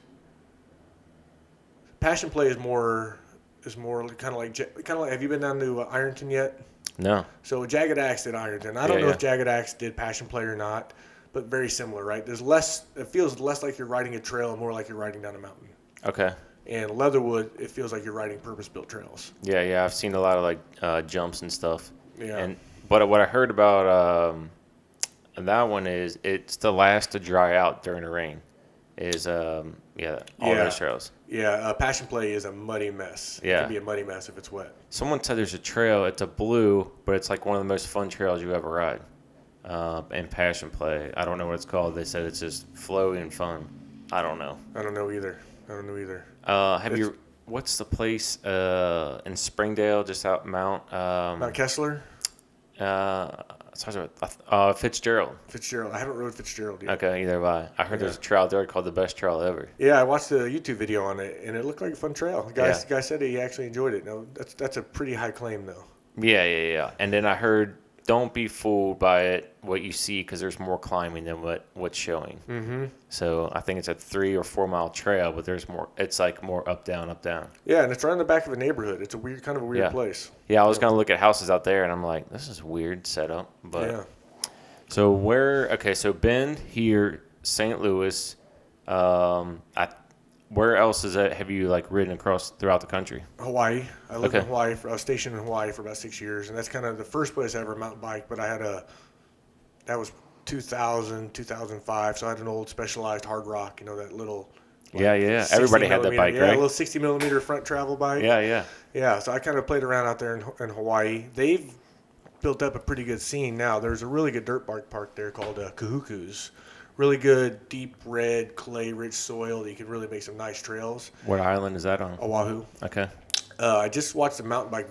Passion Play is more kind of like. Have you been down to Ironton yet? No. So Jagged Axe did Ironton. I don't know if Jagged Axe did Passion Play or not, but very similar, right? There's less. It feels less like you're riding a trail and more like you're riding down a mountain. Okay. And Leatherwood, it feels like you're riding purpose-built trails. Yeah. I've seen a lot of like jumps and stuff. Yeah. But what I heard about that one is it's the last to dry out during the rain. All those trails. Yeah, Passion Play is a muddy mess. Yeah. It can be a muddy mess if it's wet. Someone said there's a trail. It's a blue, but it's like one of the most fun trails you ever ride. And Passion Play. I don't know what it's called. They said it's just flowy and fun. I don't know. I don't know either. What's the place in Springdale, just out Mount? Mount Kessler? Fitzgerald. Fitzgerald. I haven't rode Fitzgerald yet. Okay, either have I. I heard there's a trail there called the best trail ever. Yeah, I watched the YouTube video on it, and it looked like a fun trail. The guy said he actually enjoyed it. Now, that's a pretty high claim, though. Yeah. And then I heard, don't be fooled by what you see, because there's more climbing than what's showing. Mm-hmm. So I think it's a 3 or 4 mile trail, but there's more. It's like more up, down, up, down. Yeah, and it's right in the back of a neighborhood. It's a weird place. Yeah, I was gonna look at houses out there, and I'm like, this is weird setup. But yeah. So Bend here, St. Louis. Where else is that? Have you like ridden across throughout the country? Hawaii. I lived in Hawaii. I was stationed in Hawaii for about 6 years, and that's kind of the first place I ever mountain biked. But that was 2000, 2005. So I had an old Specialized hard rock. That little. Yeah. Everybody had that bike, right? Yeah, a little 60 millimeter front travel bike. Yeah. Yeah. So I kind of played around out there in Hawaii. They've built up a pretty good scene now. There's a really good dirt bike park there called Kahuku's. Really good, deep red, clay-rich soil that you can really make some nice trails. What island is that on? Oahu. Okay. I just watched a mountain bike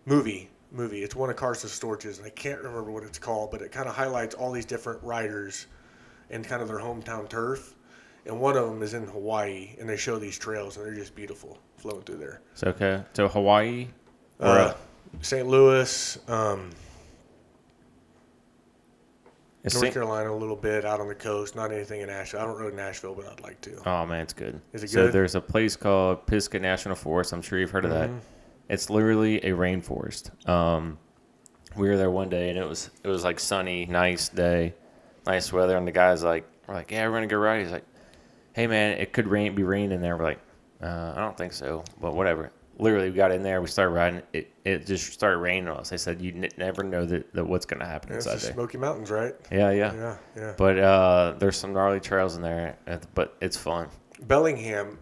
movie. It's one of Carson Storch's, and I can't remember what it's called, but it kind of highlights all these different riders and kind of their hometown turf. And one of them is in Hawaii, and they show these trails, and they're just beautiful flowing through there. So Hawaii? St. Louis, North Carolina a little bit, out on the coast, not anything in Nashville. I haven't rode Nashville, but I'd like to. Oh, man, it's good. Is it good? So there's a place called Pisgah National Forest. I'm sure you've heard of that. It's literally a rainforest. We were there one day, and it was like sunny, nice day, nice weather, and the guy's like, we're like, yeah, we're going to go ride. He's like, hey, man, it could be rain in there. We're like, I don't think so, but whatever. Literally, we got in there, we started riding. It just started raining on us. They said you never know that what's going to happen inside there. It's the there. Smoky Mountains, right? Yeah. But there's some gnarly trails in there, but it's fun. Bellingham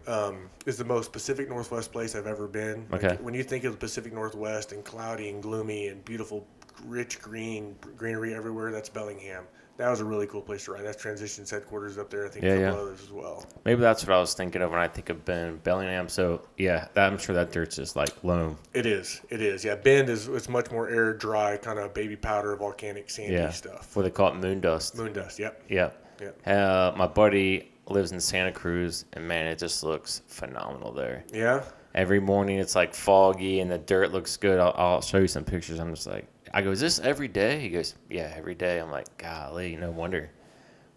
is the most Pacific Northwest place I've ever been. Okay. When you think of the Pacific Northwest and cloudy and gloomy and beautiful, rich greenery everywhere, that's Bellingham. That was a really cool place to ride. That's Transition's headquarters up there. I think a couple others as well. Maybe that's what I was thinking of when I think of Bend, Bellingham. So yeah, I'm sure that dirt's just like loam. It is. Yeah, Bend it's much more air dry, kind of baby powder, volcanic, sandy stuff. What they call it, moon dust. Moon dust. Yep. Yeah. My buddy lives in Santa Cruz, and man, it just looks phenomenal there. Yeah. Every morning it's like foggy and the dirt looks good. I'll show you some pictures. I'm just like, I go, is this every day? He goes, yeah, every day. I'm like, golly, no wonder.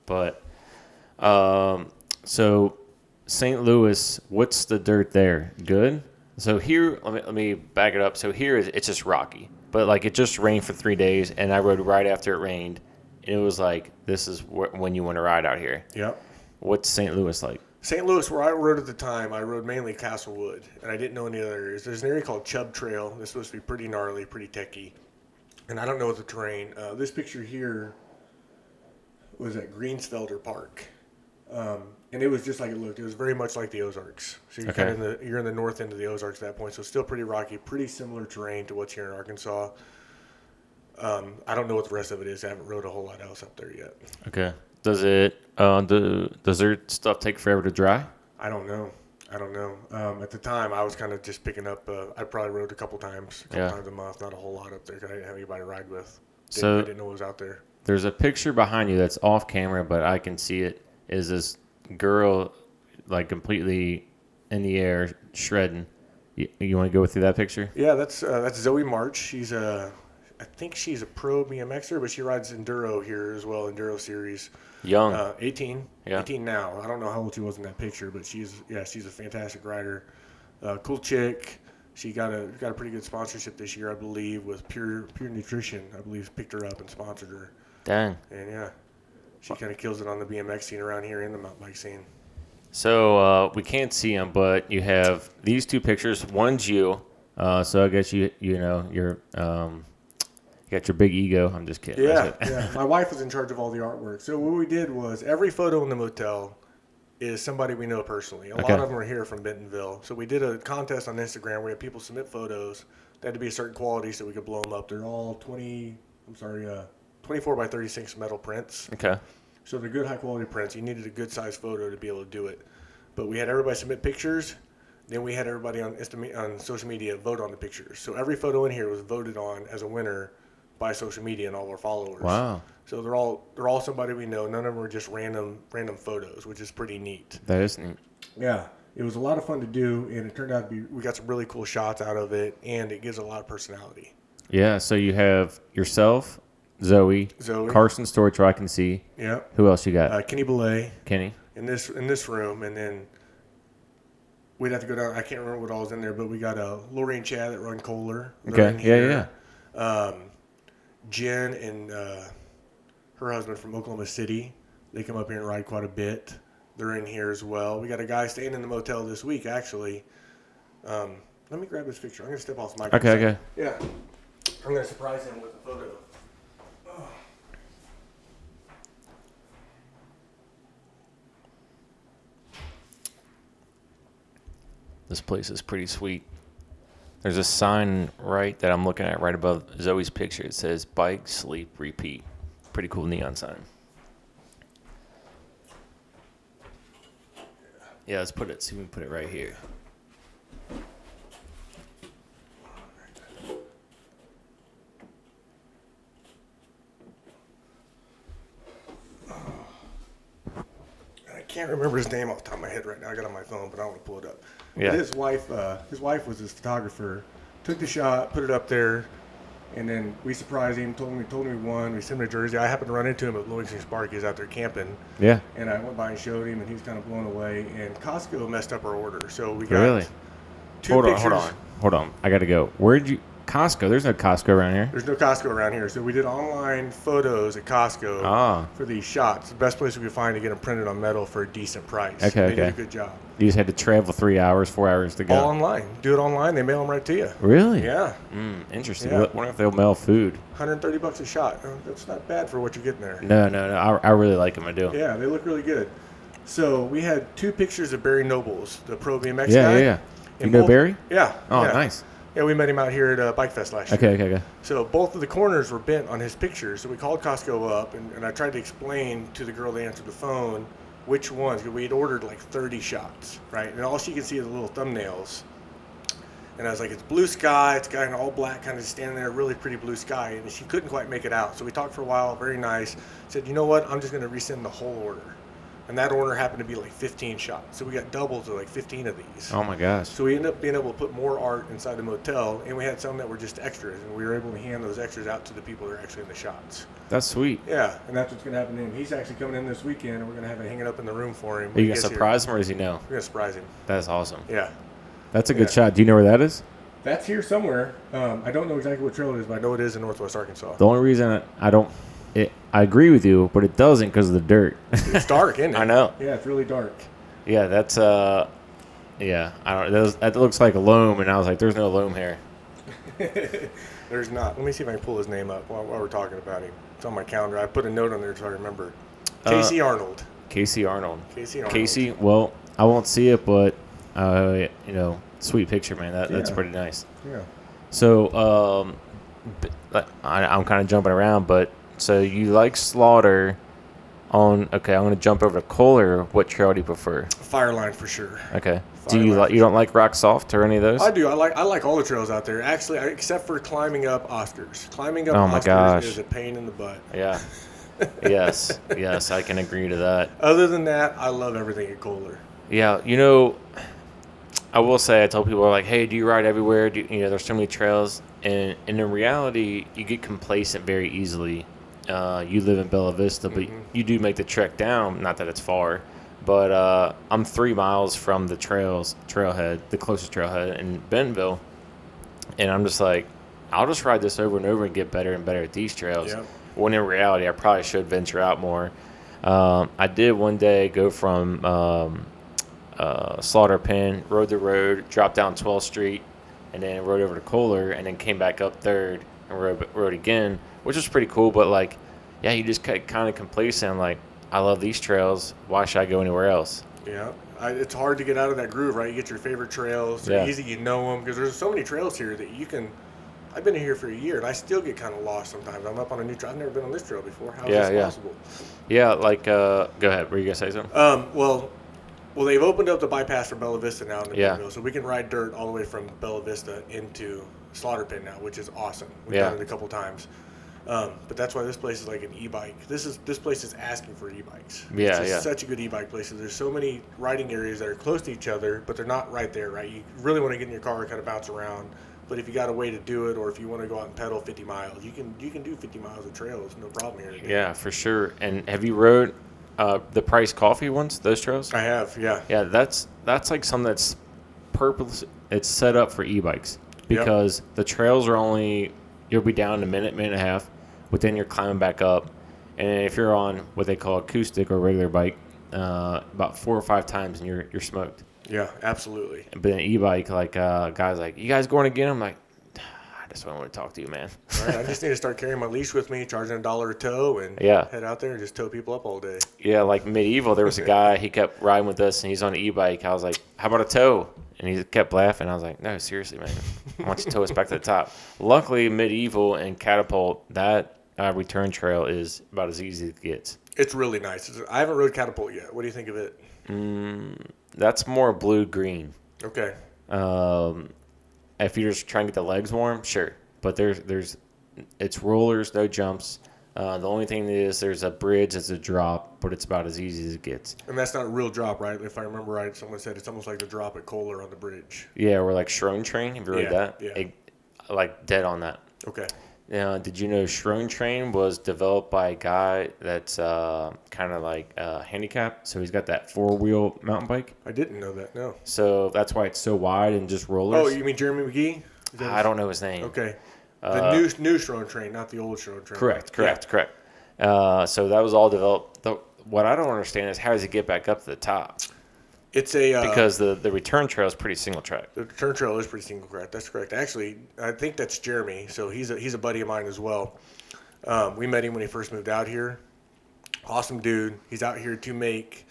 But so St. Louis, what's the dirt there? Good. So here, let me back it up. So here it's just rocky, but like it just rained for 3 days, and I rode right after it rained, and it was like, this is when you want to ride out here. Yep. What's St. Louis like? St. Louis, where I rode at the time, I rode mainly Castlewood, and I didn't know any other areas. There's an area called Chubb Trail. This is supposed to be pretty gnarly, pretty techy, and I don't know the terrain. This picture here, was at Greensfelder Park. And it was just like it looked. It was very much like the Ozarks. So you're kind of you're in the north end of the Ozarks at that point. So still pretty rocky, pretty similar terrain to what's here in Arkansas. I don't know what the rest of it is. I haven't rode a whole lot else up there yet. Okay. Does it does their stuff take forever to dry? I don't know. At the time, I was kind of just picking up. I probably rode a couple times a month, not a whole lot up there because I didn't have anybody to ride with. I didn't know it was out there. There's a picture behind you that's off camera, but I can see it. Is this girl like completely in the air shredding? You want to go through that picture? Yeah, that's Zoe March. She's I think she's a pro BMXer, but she rides enduro here as well, enduro series. Young, 18, 18 now. I don't know how old she was in that picture, but she's a fantastic rider. Cool chick. She got a pretty good sponsorship this year, I believe, with Pure Nutrition. I believe picked her up and sponsored her. Dang. And yeah, she kind of kills it on the BMX scene around here and the mountain bike scene. So we can't see them, but you have these two pictures. One's you. So I guess you know you're you got your big ego. I'm just kidding. Yeah. My wife was in charge of all the artwork. So what we did was every photo in the motel is somebody we know personally. A lot of them are here from Bentonville. So we did a contest on Instagram where we had people submit photos. They had to be a certain quality so we could blow them up. They're all 24 by 36 metal prints. Okay. So they're good high quality prints. You needed a good size photo to be able to do it. But we had everybody submit pictures. Then we had everybody on social media vote on the pictures. So every photo in here was voted on as a winner by social media and all our followers. Wow. So they're all somebody we know. None of them are just random photos, which is pretty neat. That is neat. Yeah. It was a lot of fun to do, and it turned out to be, we got some really cool shots out of it, and it gives a lot of personality. Yeah, so you have yourself, Zoe. Carson Storch, I can see. Yeah. Who else you got? Kenny Belay. Kenny. In this room, and then we'd have to go down. I can't remember what all was in there, but we got Lori and Chad that run Kohler. Okay. Yeah. Jen and her husband from Oklahoma City. They come up here and ride quite a bit. They're in here as well. We got a guy staying in the motel this week, actually. Let me grab this picture. I'm going to step off the mic. Okay. Yeah. I'm going to surprise him with a photo. Oh. This place is pretty sweet. There's a sign that I'm looking at right above Zoe's picture. It says bike, sleep, repeat. Pretty cool neon sign. Yeah, let's put it. See if we can put it right here. I can't remember his name off the top of my head right now. I got it on my phone, but I don't want to pull it up. Yeah. His wife was his photographer. Took the shot, put it up there, and then we surprised him. Told him we won. We sent him to Jersey. I happened to run into him at Livingston Spark. He was out there camping. Yeah. And I went by and showed him, and he was kind of blown away. And Costco messed up our order, so we got two pictures. Hold on. I got to go. Where'd you? Costco. There's no Costco around here. There's no Costco around here, so we did online photos at Costco for these shots. The best place we could find to get them printed on metal for a decent price. They did a good job. You just had to travel 3 hours, 4 hours to go. All online. Do it online. They mail them right to you. Really? Yeah. Interesting. Yeah. I wonder if they'll mail food. $130 a shot. That's not bad for what you're getting there. No. I really like them. I do. Yeah, they look really good. So we had two pictures of Barry Nobles, the pro BMX guy. Yeah. You know Barry? Yeah. Oh, yeah. Nice. Yeah, we met him out here at Bike Fest last year. Okay. So both of the corners were bent on his pictures. So we called Costco up, and I tried to explain to the girl that answered the phone which ones. We had ordered like 30 shots, right? And all she could see is the little thumbnails. And I was like, it's blue sky. It's a guy in all black kind of standing there, really pretty blue sky. And she couldn't quite make it out. So we talked for a while, very nice. Said, you know what? I'm just going to resend the whole order. And that order happened to be like 15 shots. So we got double to like 15 of these. Oh, my gosh. So we ended up being able to put more art inside the motel, and we had some that were just extras, and we were able to hand those extras out to the people that are actually in the shots. That's sweet. Yeah, and that's what's going to happen to him. He's actually coming in this weekend, and we're going to have it hanging up in the room for him. Are you going to surprise him, or does he know? We're going to surprise him. That's awesome. Yeah. That's a good shot. Do you know where that is? That's here somewhere. I don't know exactly what trail it is, but I know it is in Northwest Arkansas. The only reason I agree with you, but it doesn't because of the dirt. It's dark, isn't it? I know. Yeah, it's really dark. Yeah, that's yeah. I don't. That looks like a loam, and I was like, "There's no loam here." There's not. Let me see if I can pull his name up while we're talking about him. It's on my calendar. I put a note on there so I remember. Casey Arnold. Casey Arnold. Casey Arnold. Casey, well, I won't see it, but sweet picture, man. That's pretty nice. Yeah. So, I'm kind of jumping around, but so you like slaughter on? Okay, I'm gonna jump over to Kohler. What trail do you prefer? Fireline for sure. Okay. Fireline You don't like Rock Soft or any of those? I do. I like all the trails out there. Actually, except for climbing up Oscars. Climbing up my Oscars gosh. is a pain in the butt. Yeah. yes, I can agree to that. Other than that, I love everything at Kohler. Yeah, I will say, I tell people like, hey, do you ride everywhere? There's so many trails, and in reality, you get complacent very easily. You live in Bella Vista, but you do make the trek down. Not that it's far, but I'm 3 miles from the trailhead, the closest trailhead in Bentonville, and I'm just like, I'll just ride this over and over and get better and better at these trails. Yep. When in reality, I probably should venture out more. I did one day go from Slaughter Pen, rode the road, dropped down 12th Street, and then rode over to Kohler, and then came back up 3rd and rode again, which was pretty cool. But you just get kind of complacent. I'm like, I love these trails. Why should I go anywhere else? Yeah, it's hard to get out of that groove, right? You get your favorite trails. They're easy, you know them, because there's so many trails here that you can. I've been here for a year, and I still get kind of lost sometimes. I'm up on a new trail. I've never been on this trail before. How is this possible? Yeah, go ahead. Were you going to say something? Well, they've opened up the bypass for Bella Vista now in the Bentonville, so we can ride dirt all the way from Bella Vista into Slaughter Pen now, which is awesome. We've done it a couple times. But that's why this place is like an e-bike. This place is asking for e-bikes. It's such a good e-bike place. There's so many riding areas that are close to each other, but they're not right there, right? You really want to get in your car and kind of bounce around. But if you got a way to do it, or if you want to go out and pedal 50 miles, you can do 50 miles of trails, no problem here. Yeah, for sure. And have you rode the Price Coffee ones? Those trails? I have, yeah. Yeah, that's like something that's it's set up for e-bikes because the trails are you'll be down in a minute and a half, but then you're climbing back up. And if you're on what they call acoustic or regular bike, about 4 or 5 times and you're smoked. Yeah, absolutely. But an e-bike, guys like, you guys going again? I'm like, I just want to talk to you, man. Right, I just need to start carrying my leash with me, charging $1 a tow, and head out there and just tow people up all day. Yeah, like Medieval, there was a guy, he kept riding with us, and he's on an e-bike. I was like, how about a tow? And he kept laughing. I was like, no, seriously, man. I want you to tow us back to the top. Luckily, Medieval and Catapult, that return trail is about as easy as it gets. It's really nice. I haven't rode Catapult yet. What do you think of it? That's more blue-green. Okay. If you're just trying to get the legs warm, sure. But it's rollers, no jumps. The only thing is there's a bridge, it's a drop, but it's about as easy as it gets. And that's not a real drop, right? If I remember right, someone said it's almost like the drop at Kohler on the bridge. Yeah, or like Shrone Train. Have you heard that? Yeah. Like dead on that. Okay. Now, did you know Shrone Train was developed by a guy that's kind of like handicapped? So he's got that 4-wheel mountain bike. I didn't know that, no. So that's why it's so wide and just rollers. Oh, you mean Jeremy McGee? I don't know his name. Okay. The new Shrone Train, not the old Shrone Train. Correct. So that was all developed. What I don't understand is how does it get back up to the top? It's because the return trail is pretty single track. The return trail is pretty single track. That's correct. Actually, I think that's Jeremy. So he's a buddy of mine as well. We met him when he first moved out here. Awesome dude. He's out here to make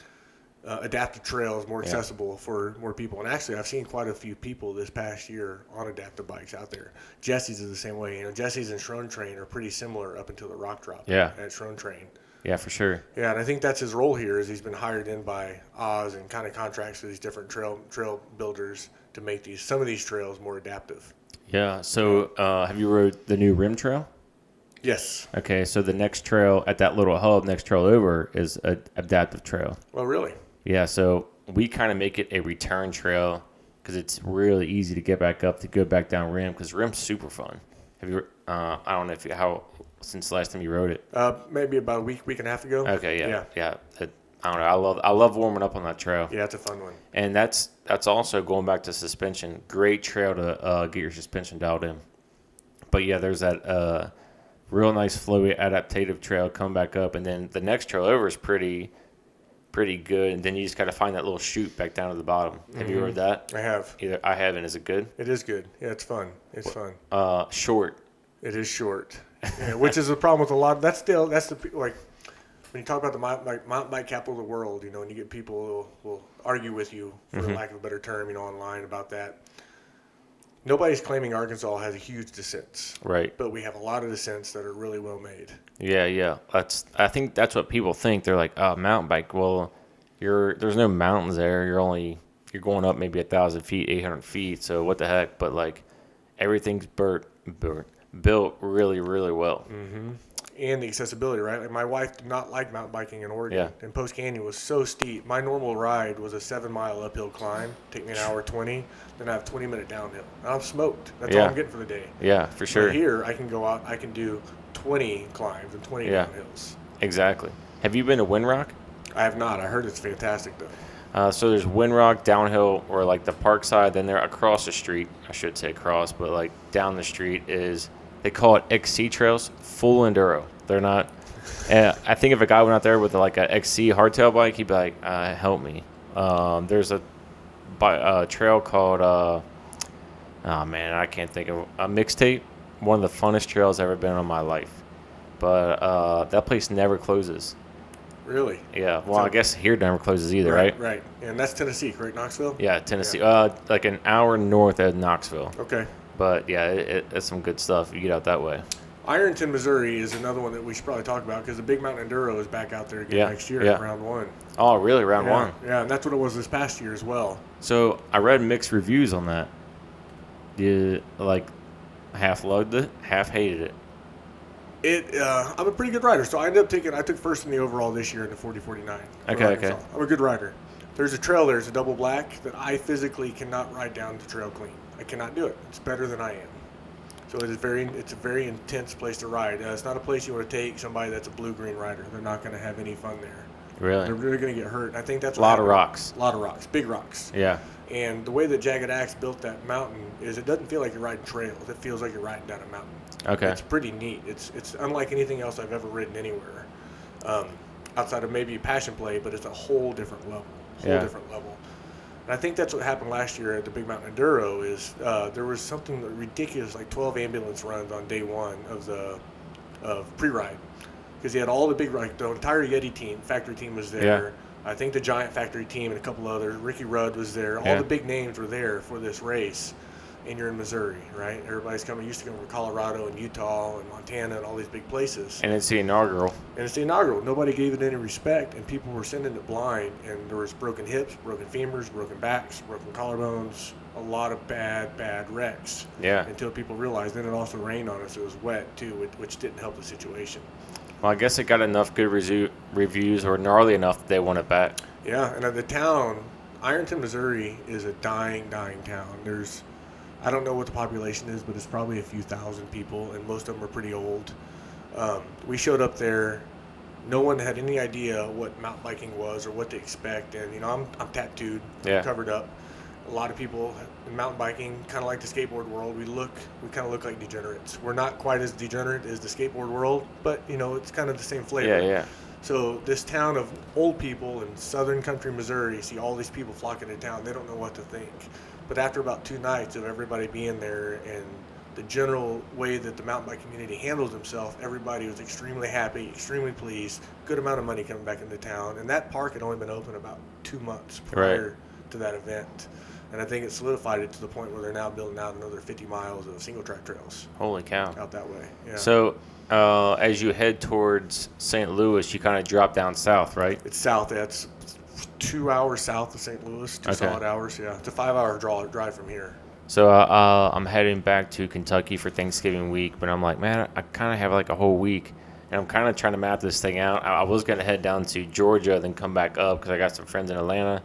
adaptive trails more accessible for more people. And actually, I've seen quite a few people this past year on adaptive bikes out there. Jesse's is the same way. Jesse's and Shrone Train are pretty similar up until the rock drop. Yeah. At Shrone Train. Yeah, for sure. Yeah, and I think that's his role here is he's been hired in by Oz and kind of contracts with these different trail builders to make some of these trails more adaptive. Yeah. So have you rode the new Rim Trail? Yes. Okay, so the next trail at that little hub, next trail over, is an adaptive trail. Well, really? Yeah, so we kind of make it a return trail because it's really easy to get back up, to go back down Rim, because Rim's super fun. Have you? I don't know since the last time you rode it. Maybe about a week and a half ago. Okay, yeah. I don't know. I love warming up on that trail. Yeah, it's a fun one. And that's also going back to suspension. Great trail to get your suspension dialed in. But yeah, there's that real nice flowy adaptive trail come back up, and then the next trail over is pretty good, and then you just got to find that little chute back down to the bottom. Have you heard that? I have. I haven't. Is it good? It is good. Yeah, it's fun. It's fun. Short. It is short, yeah, which is the problem with a lot. That's the like. when you talk about the mountain bike capital of the world, you know, and you get people who will argue with you, for lack of a better term, you know, online about that. Nobody's claiming Arkansas has a huge descents. Right. But we have a lot of descents that are really well made. Yeah. I think that's what people think. They're like, oh, mountain bike. Well, there's no mountains there. You're going up maybe 1,000 feet, 800 feet. So what the heck? But like everything's built really, really well. Mm-hmm. And the accessibility, right? Like my wife did not like mountain biking in Oregon. Yeah. And Post Canyon was so steep. My normal ride was a 7-mile uphill climb, take me an hour 20. Then I have 20-minute downhill. And I'm smoked. That's all I'm getting for the day. Yeah, for sure. But here, I can go out. I can do 20 climbs and 20 downhills. Exactly. Have you been to Windrock? I have not. I heard it's fantastic though. So there's Windrock downhill, or like the park side. Then they're across the street. I should say across, but like down the street is. They call it XC trails, full enduro. They're not. I think if a guy went out there with like an XC hardtail bike, he'd be like, "Help me." There's a trail called. Oh man, I can't think of a Mixtape. One of the funnest trails I've ever been on in my life. But that place never closes. Really? Yeah. Well, I guess here never closes either, right? Right. And that's Tennessee, correct? Knoxville? Yeah, Tennessee. Yeah. Like an hour north of Knoxville. Okay. But yeah, it's some good stuff. You get out that way. Ironton, Missouri is another one that we should probably talk about because the Big Mountain Enduro is back out there again next year, round 1. Oh, really? Round 1? Yeah, and that's what it was this past year as well. So I read mixed reviews on that. You like half loved it, half hated it. I'm a pretty good rider, so I took first in the overall this year in the 40-49. Okay. I'm a good rider. There's a trail there's a double black that I physically cannot ride down the trail clean. I cannot do it. It's better than I am. So it's a very intense place to ride. It's not a place you want to take somebody that's a blue-green rider. They're not going to have any fun there. Really? They're really going to get hurt. And I think that's a lot of rocks. A lot of rocks, big rocks. Yeah. And the way that Jagged Axe built that mountain is it doesn't feel like you're riding trails. It feels like you're riding down a mountain. Okay. It's pretty neat. It's unlike anything else I've ever ridden anywhere, outside of maybe Passion Play, but it's a whole different level. Different level. And I think that's what happened last year at the Big Mountain Enduro is there was something ridiculous, like 12 ambulance runs on day 1 of pre-ride. Because he had all the big, like the entire Yeti team, factory team was there. Yeah. I think the Giant factory team and a couple others. Ricky Rudd was there. All the big names were there for this race. And you're in Missouri, right? Everybody's used to come from Colorado and Utah and Montana and all these big places. And it's the inaugural. Nobody gave it any respect, and people were sending it blind. And there was broken hips, broken femurs, broken backs, broken collarbones, a lot of bad wrecks. Yeah. Until people realized. Then it also rained on us. It was wet, too, which didn't help the situation. Well, I guess it got enough good reviews or gnarly enough that they want it back. Yeah, and the town, Ironton, Missouri, is a dying town. I don't know what the population is, but it's probably a few thousand people, and most of them are pretty old. We showed up there. No one had any idea what mountain biking was or what to expect. And, I'm tattooed, covered up. A lot of people in mountain biking, kind of like the skateboard world, we kind of look like degenerates. We're not quite as degenerate as the skateboard world, but, it's kind of the same flavor. Yeah. So this town of old people in southern country Missouri see all these people flocking to town. They don't know what to think. But after about 2 nights of everybody being there and the general way that the mountain bike community handles themselves, everybody was extremely happy, extremely pleased, good amount of money coming back into town. And that park had only been open about 2 months prior to that event. And I think it solidified it to the point where they're now building out another 50 miles of single-track trails. Holy cow. Out that way, yeah. So as you head towards St. Louis, you kind of drop down south, right? It's south. That's 2 hours south of St. Louis, 2 solid hours, yeah. It's a 5-hour drive from here. So I'm heading back to Kentucky for Thanksgiving week, but I'm like, man, I kind of have like a whole week, and I'm kind of trying to map this thing out. I was going to head down to Georgia, then come back up because I got some friends in Atlanta,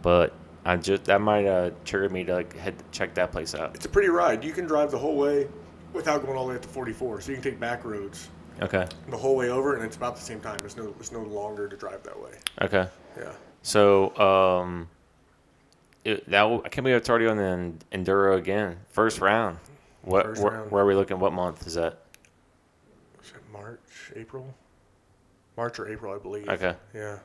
but that might trigger me to head check that place out. It's a pretty ride. You can drive the whole way without going all the way up to 44, so you can take back roads. Okay. The whole way over, and it's about the same time. It's no longer to drive that way. Okay. Yeah. So I can't believe it's already on the Enduro again. First round. Where are we looking? What month is that? Is it March or April, I believe. Okay. Yeah.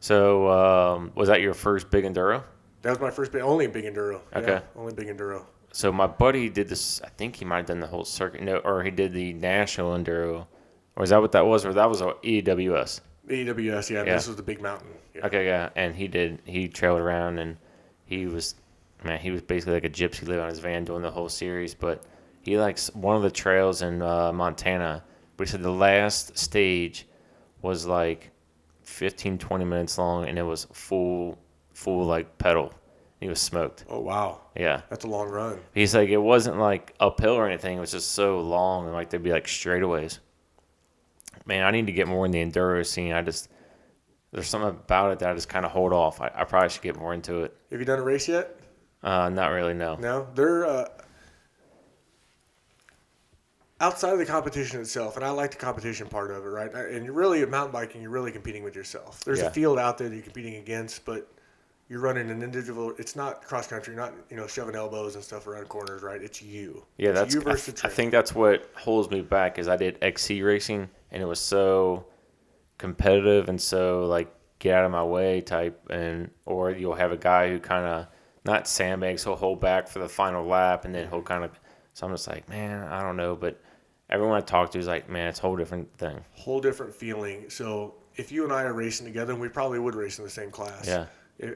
So was that your first big Enduro? That was my first only big Enduro. Okay. Yeah, only big Enduro. So my buddy did this. I think he might have done the whole circuit. No, or he did the National Enduro. Or is that what that was? Or that was a EWS? AWS, yeah, Yeah. this was the big mountain. Yeah. Okay, yeah, and he trailed around, and he was, man, he was basically like a gypsy living on his van doing the whole series. But he likes one of the trails in Montana. But he said the last stage was like 15, 20 minutes long, and it was full like pedal. He was smoked. Oh, wow. Yeah. That's a long run. He's like, it wasn't like uphill or anything. It was just so long, and like they'd be like straightaways. Man, I need to get more in the enduro scene. There's something about it that I just kind of hold off. I probably should get more into it. Have you done a race yet? Not really, no. No? They're outside of the competition itself, and I like the competition part of it, right? And really, at mountain biking, you're really competing with yourself. There's Yeah. a field out there that you're competing against, but you're running an individual. It's not cross country, not shoving elbows and stuff around corners, right? It's you. Yeah, It's that's. you versus the I trail. think that's what holds me back is I did XC racing, and it was so competitive and so like get out of my way type, or you'll have a guy who kind of not sandbags, he'll hold back for the final lap, and then he'll kind of. So I'm just like, man, I don't know, but everyone I talk to is like, man, it's a whole different thing. Whole different feeling. So if you and I are racing together, and we probably would race in the same class. Yeah.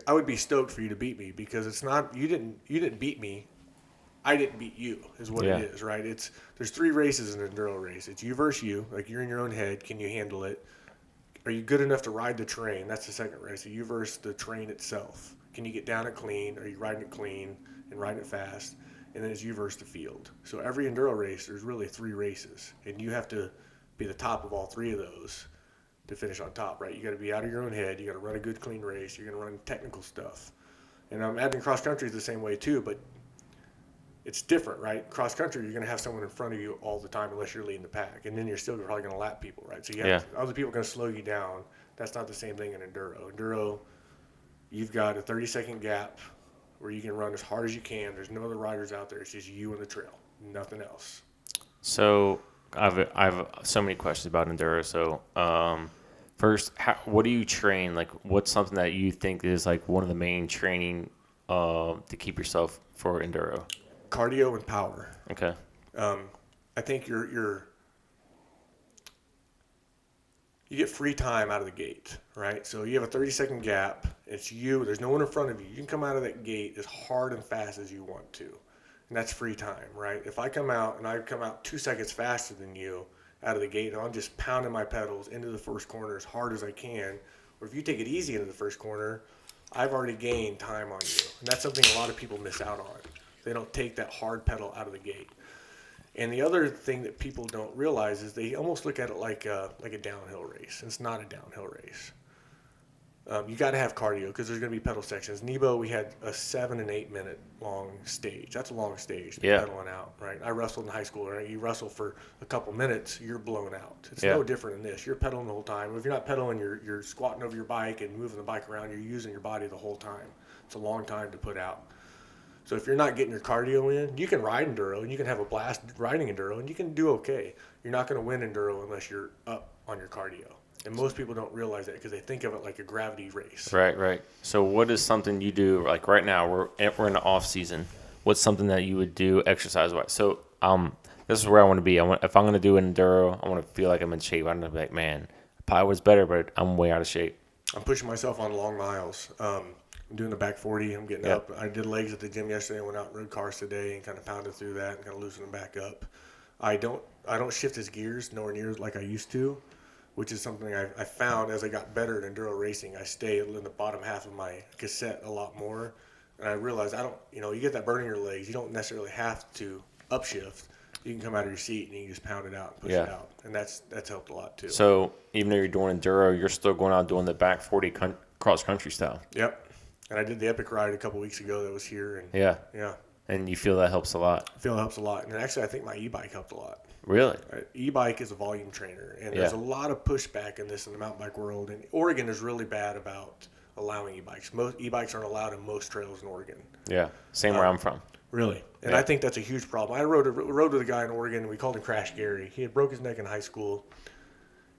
I would be stoked for you to beat me because it's not you didn't beat me. I didn't beat you is what Yeah. it is, right? There's 3 races in an enduro race. It's you versus you. Like you're in your own head. Can you handle it? Are you good enough to ride the terrain? That's the second race. So you versus the terrain itself. Can you get down it clean? Are you riding it clean and riding it fast? And then it's you versus the field. So every enduro race, there's really 3 races, and you have to be the top of all 3 of those to finish on top, right? You got to be out of your own head. You got to run a good, clean race. You're going to run technical stuff. And I'm adding cross country is the same way too, but it's different, right? Cross country, you're going to have someone in front of you all the time unless you're leading the pack, and then you're still probably going to lap people, right? So you have other people going to slow you down. That's not the same thing in enduro. Enduro, you've got a 30-second gap where you can run as hard as you can. There's no other riders out there. It's just you and the trail, nothing else. So I've so many questions about enduro. So first, what do you train? Like, what's something that you think is like one of the main training to keep yourself for enduro? Cardio and power. Okay. I think you get free time out of the gate, right? So you have a 30-second gap. It's you. There's no one in front of you. You can come out of that gate as hard and fast as you want to. And that's free time, right? If I come out and I come out 2 seconds faster than you out of the gate, and I'm just pounding my pedals into the first corner as hard as I can, or if you take it easy into the first corner, I've already gained time on you. And that's something a lot of people miss out on. They don't take that hard pedal out of the gate. And the other thing that people don't realize is they almost look at it like a downhill race. It's not a downhill race. You got to have cardio because there's going to be pedal sections. Nebo, we had a 7 and 8 minute long stage. That's a long stage to be pedaling out, right? I wrestled in high school, right? You wrestle for a couple minutes, you're blown out. It's no different than this. You're pedaling the whole time. If you're not pedaling, you're squatting over your bike and moving the bike around. You're using your body the whole time. It's a long time to put out. So if you're not getting your cardio in, you can ride enduro and you can have a blast riding enduro and you can do okay. You're not going to win enduro unless you're up on your cardio. And most people don't realize that because they think of it like a gravity race. Right. So what is something you do, like right now, we're in the off season. What's something that you would do exercise-wise? So this is where I want to be. If I'm going to do an enduro, I want to feel like I'm in shape. I'm going to be like, man, I probably was better, but I'm way out of shape. I'm pushing myself on long miles. I'm doing the back 40. I'm getting up. I did legs at the gym yesterday. I went out and rode cars today and kind of pounded through that and kind of loosened them back up. I don't shift his gears nowhere near like I used to, which is something I found as I got better at enduro racing. I stay in the bottom half of my cassette a lot more. And I realized you get that burn in your legs. You don't necessarily have to upshift. You can come out of your seat and you can just pound it out and push it out. And that's helped a lot too. So even though you're doing enduro, you're still going out doing the back 40 cross country style. Yep. And I did the epic ride a couple weeks ago that was here. And yeah. And you feel that helps a lot? I feel it helps a lot. And actually, I think my e-bike helped a lot. Really? E-bike is a volume trainer. And there's a lot of pushback in the mountain bike world. And Oregon is really bad about allowing e-bikes. Most e-bikes aren't allowed in most trails in Oregon. Yeah. Same where I'm from. Really? And I think that's a huge problem. I rode with a guy in Oregon. We called him Crash Gary. He had broke his neck in high school.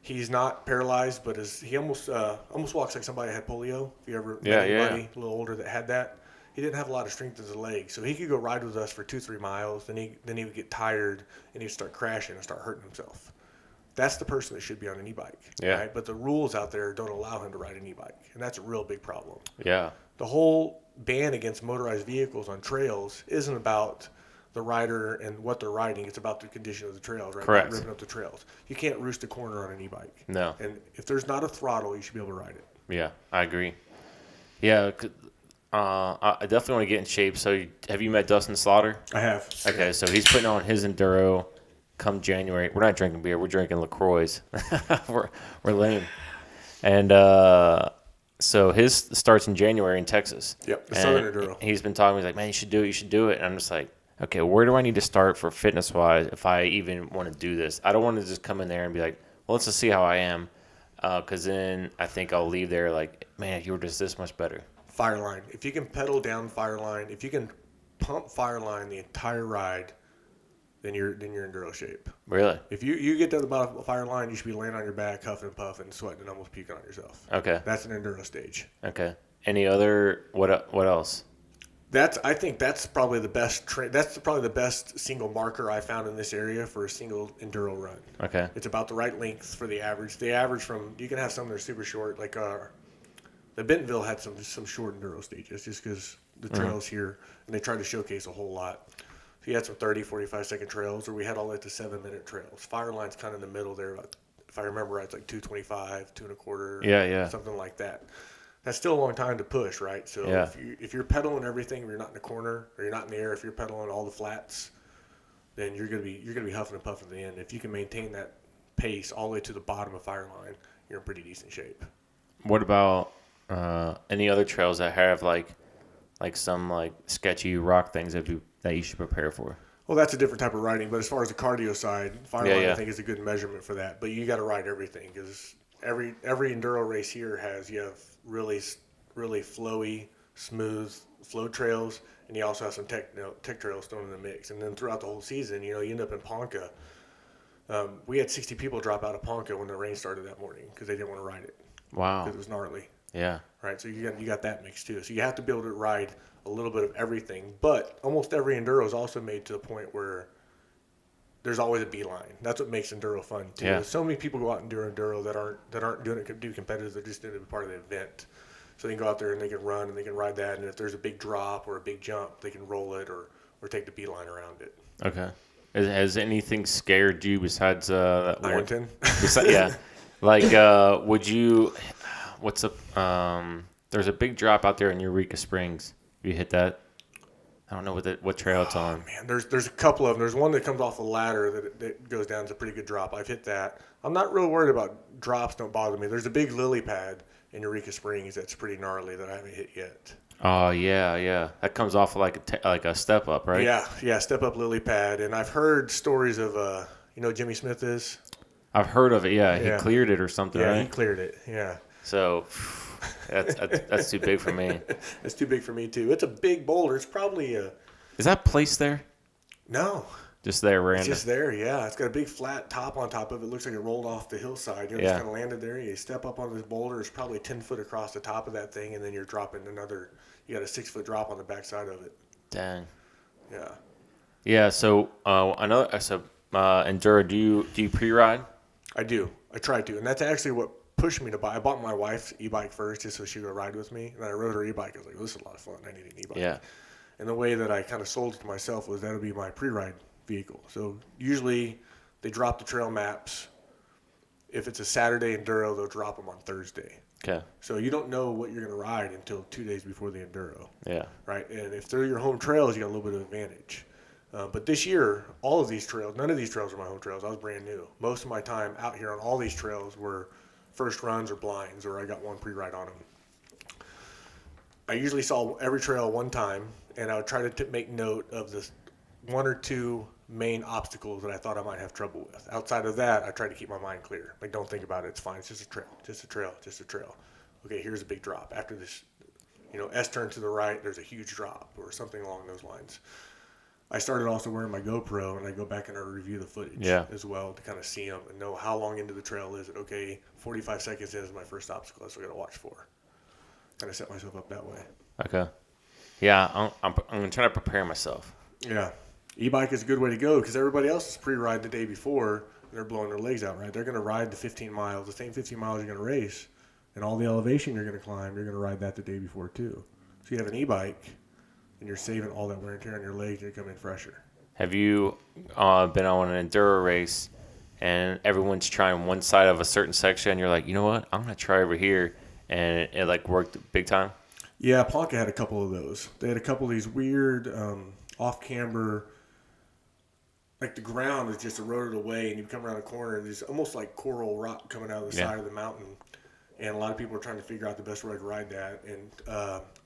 He's not paralyzed, but he almost walks like somebody that had polio. If you ever met anybody a little older that had that, he didn't have a lot of strength in his legs, so he could go ride with us for 2-3 miles. Then he would get tired and he'd start crashing and start hurting himself. that's the person that should be on an e-bike. Yeah. Right? But the rules out there don't allow him to ride an e-bike, and that's a real big problem. Yeah. The whole ban against motorized vehicles on trails isn't about the rider and what they're riding. It's about the condition of the trails, right? Correct. Not ripping up the trails. You can't roost a corner on an e-bike. No. And if there's not a throttle, you should be able to ride it. Yeah, I agree. Yeah, I definitely want to get in shape. So, have you met Dustin Slaughter? I have. Okay, so he's putting on his enduro come January. We're not drinking beer. We're drinking LaCroix. we're lame. And so his starts in January in Texas. Yep, the and Southern Enduro. He's been talking. He's like, man, you should do it. You should do it. And I'm just like, okay, where do I need to start for fitness-wise if I even want to do this? I don't want to just come in there and be like, well, let's just see how I am. Because then I think I'll leave there like, man, you were just this much better. Fireline. If you can pedal down Fireline, if you can pump Fireline the entire ride, then you're in enduro shape. Really? If you get to the bottom of Fireline, you should be laying on your back, huffing and puffing, sweating, and almost puking on yourself. Okay. That's an enduro stage. Okay. Any other? What else? I think that's probably the best. That's probably the best single marker I found in this area for a single enduro run. Okay. It's about the right length for the average. The average from you can have some that are super short, like the Bentonville had some short enduro stages just because the trails here, and they tried to showcase a whole lot. So you had some 30, 45-second trails, or we had all the way to 7-minute trails. Fireline's kind of in the middle there. If I remember right, it's like 2:25, 2:25. Yeah. Something like that. That's still a long time to push, right? So Yeah. if you're pedaling everything, you're not in the corner, or you're not in the air. If you're pedaling all the flats, then you're gonna be huffing and puffing at the end. If you can maintain that pace all the way to the bottom of Fireline, you're in pretty decent shape. What about any other trails that have like some like sketchy rock things that you should prepare for? Well, that's a different type of riding, but as far as the cardio side, Fireline Yeah. I think is a good measurement for that. But you got to ride everything because every enduro race here you have really flowy, smooth flow trails, and you also have some tech trails thrown in the mix. And then throughout the whole season, you end up in Ponca. We had 60 people drop out of Ponca when the rain started that morning because they didn't want to ride it. Wow. Because it was gnarly. Yeah. Right, so you got that mix too. So you have to be able to ride a little bit of everything. But almost every enduro is also made to the point where there's always a beeline. That's what makes enduro fun too. Yeah. So many people go out and do enduro that aren't doing it to do competitive. They're just doing it to be part of the event. So they can go out there and they can run and they can ride that. And if there's a big drop or a big jump, they can roll it or take the beeline around it. Okay. Has anything scared you besides that one? Ironton? Yeah. Like, would you? What's up? There's a big drop out there in Eureka Springs. You hit that? I don't know what trail it's on. Man, there's a couple of them. There's one that comes off a ladder that goes down. It's a pretty good drop. I've hit that. I'm not real worried about drops. Don't bother me. There's a big lily pad in Eureka Springs that's pretty gnarly that I haven't hit yet. Oh yeah. That comes off like a step up, right? Yeah. Step up lily pad, and I've heard stories of Jimmy Smith is. I've heard of it. Yeah, he cleared it or something. Yeah, right? he cleared it. Yeah. So that's too big for me. It's too big for me too. It's a big boulder. It's probably Is that placed there? No. Just there, random. It's just there, yeah. It's got a big flat top on top of it. It looks like it rolled off the hillside. Just kind of landed there. You step up on this boulder. It's probably 10 foot across the top of that thing, and then you're dropping you got a 6-foot drop on the backside of it. Dang. Yeah. Yeah, so enduro, do you pre-ride? I do. I try to. And that's actually what pushed me to buy. I bought my wife's e-bike first just so she would ride with me. And I rode her e-bike. I was like, this is a lot of fun. I need an e-bike. Yeah. And the way that I kind of sold it to myself was that'll be my pre-ride vehicle. So usually they drop the trail maps. If it's a Saturday enduro, they'll drop them on Thursday. Okay. So you don't know what you're going to ride until 2 days before the enduro. Yeah. Right? And if they're your home trails, you got a little bit of advantage. But this year, all of these trails, none of these trails are my home trails. I was brand new. Most of my time out here on all these trails were first runs or blinds, or I got one pre-ride on them. I usually saw every trail one time, and I would try to make note of the 1 or 2 main obstacles that I thought I might have trouble with. Outside of that, I tried to keep my mind clear. Like, don't think about it. It's fine. It's just a trail. Just a trail. Just a trail. Okay, here's a big drop. After this, S turn to the right, there's a huge drop or something along those lines. I started also wearing my GoPro, and I go back and I review the footage as well to kind of see them and know how long into the trail is it. Okay, 45 seconds in is my first obstacle. That's what I got to watch for. Kind of set myself up that way. Okay. Yeah, I'm trying to prepare myself. Yeah. E-bike is a good way to go because everybody else is pre-ride the day before. and they're blowing their legs out, right? They're going to ride the 15 miles, the same 15 miles you're going to race, and all the elevation you're going to climb, you're going to ride that the day before too. So you have an e-bike, and you're saving all that wear and tear on your legs, and you're coming in fresher. Have you been on an enduro race and everyone's trying one side of a certain section and you're like, you know what, I'm going to try over here, and it like worked big time? Yeah, Ponca had a couple of those. They had a couple of these weird off-camber, like the ground is just eroded away, and you come around a corner, and there's almost like coral rock coming out of the side of the mountain. And a lot of people are trying to figure out the best way to ride that. And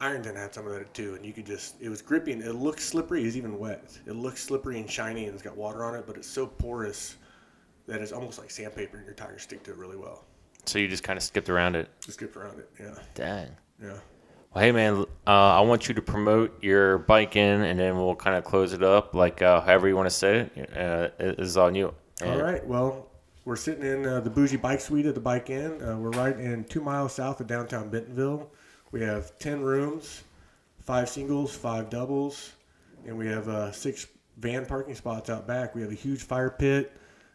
Ironton had some of that too. And you could just, it was grippy, and it looks slippery. It's even wet. It looks slippery and shiny, and it's got water on it, but it's so porous that it's almost like sandpaper, and your tires stick to it really well. So you just kind of skipped around it? Just skipped around it, yeah. Dang. Yeah. Well, hey, man, I want you to promote your bike in, and then we'll kind of close it up, like however you want to say it. It is on you. All right. Well, we're sitting in the Bougie Bike Suite at the Bike Inn. We're right in 2 miles south of downtown Bentonville. We have 10 rooms, 5 singles, 5 doubles, and we have 6 van parking spots out back. We have a huge fire pit.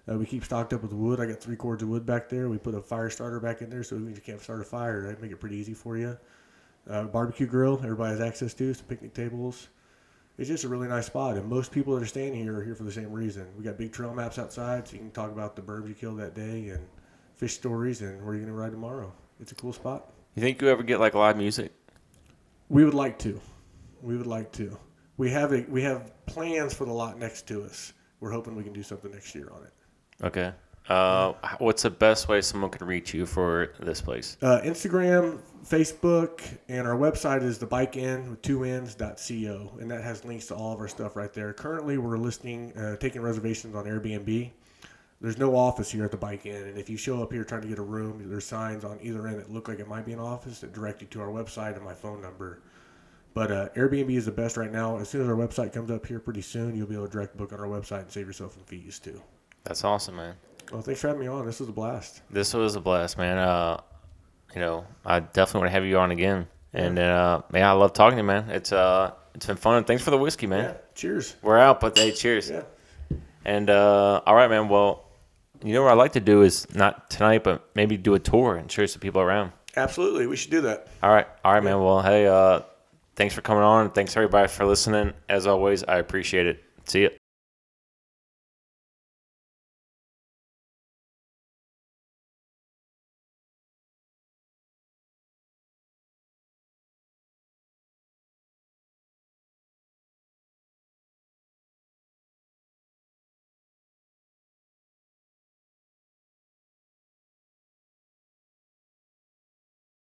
We keep stocked up with wood. I got 3 cords of wood back there. We put a fire starter back in there, so if you can't start a fire, that'd make it pretty easy for you. Barbecue grill, everybody has access to, some picnic tables. It's just a really nice spot, and most people that are staying here are here for the same reason. We got big trail maps outside, so you can talk about the birds you killed that day and fish stories and where you're going to ride tomorrow. It's a cool spot. You think you ever get like live music? We would like to. We have plans for the lot next to us. We're hoping we can do something next year on it. Okay. What's the best way someone can reach you for this place? Instagram, Facebook, and our website is thebikeinn with 2ns.co, and that has links to all of our stuff right there. Currently, we're taking reservations on Airbnb. There's no office here at the Bike Inn, and if you show up here trying to get a room, there's signs on either end that look like it might be an office that direct you to our website and my phone number. But Airbnb is the best right now. As soon as our website comes up here pretty soon, you'll be able to direct book on our website and save yourself some fees too. That's awesome, man. Well, thanks for having me on. This was a blast. This was a blast, man. I definitely want to have you on again. And I love talking to you, man. It's been fun. Thanks for the whiskey, man. Yeah. Cheers. We're out, but hey, cheers. Yeah. And all right, man. Well, you know what I'd like to do is not tonight, but maybe do a tour and show some people around. Absolutely. We should do that. All right, man. Well, hey, thanks for coming on. Thanks everybody for listening. As always, I appreciate it. See ya.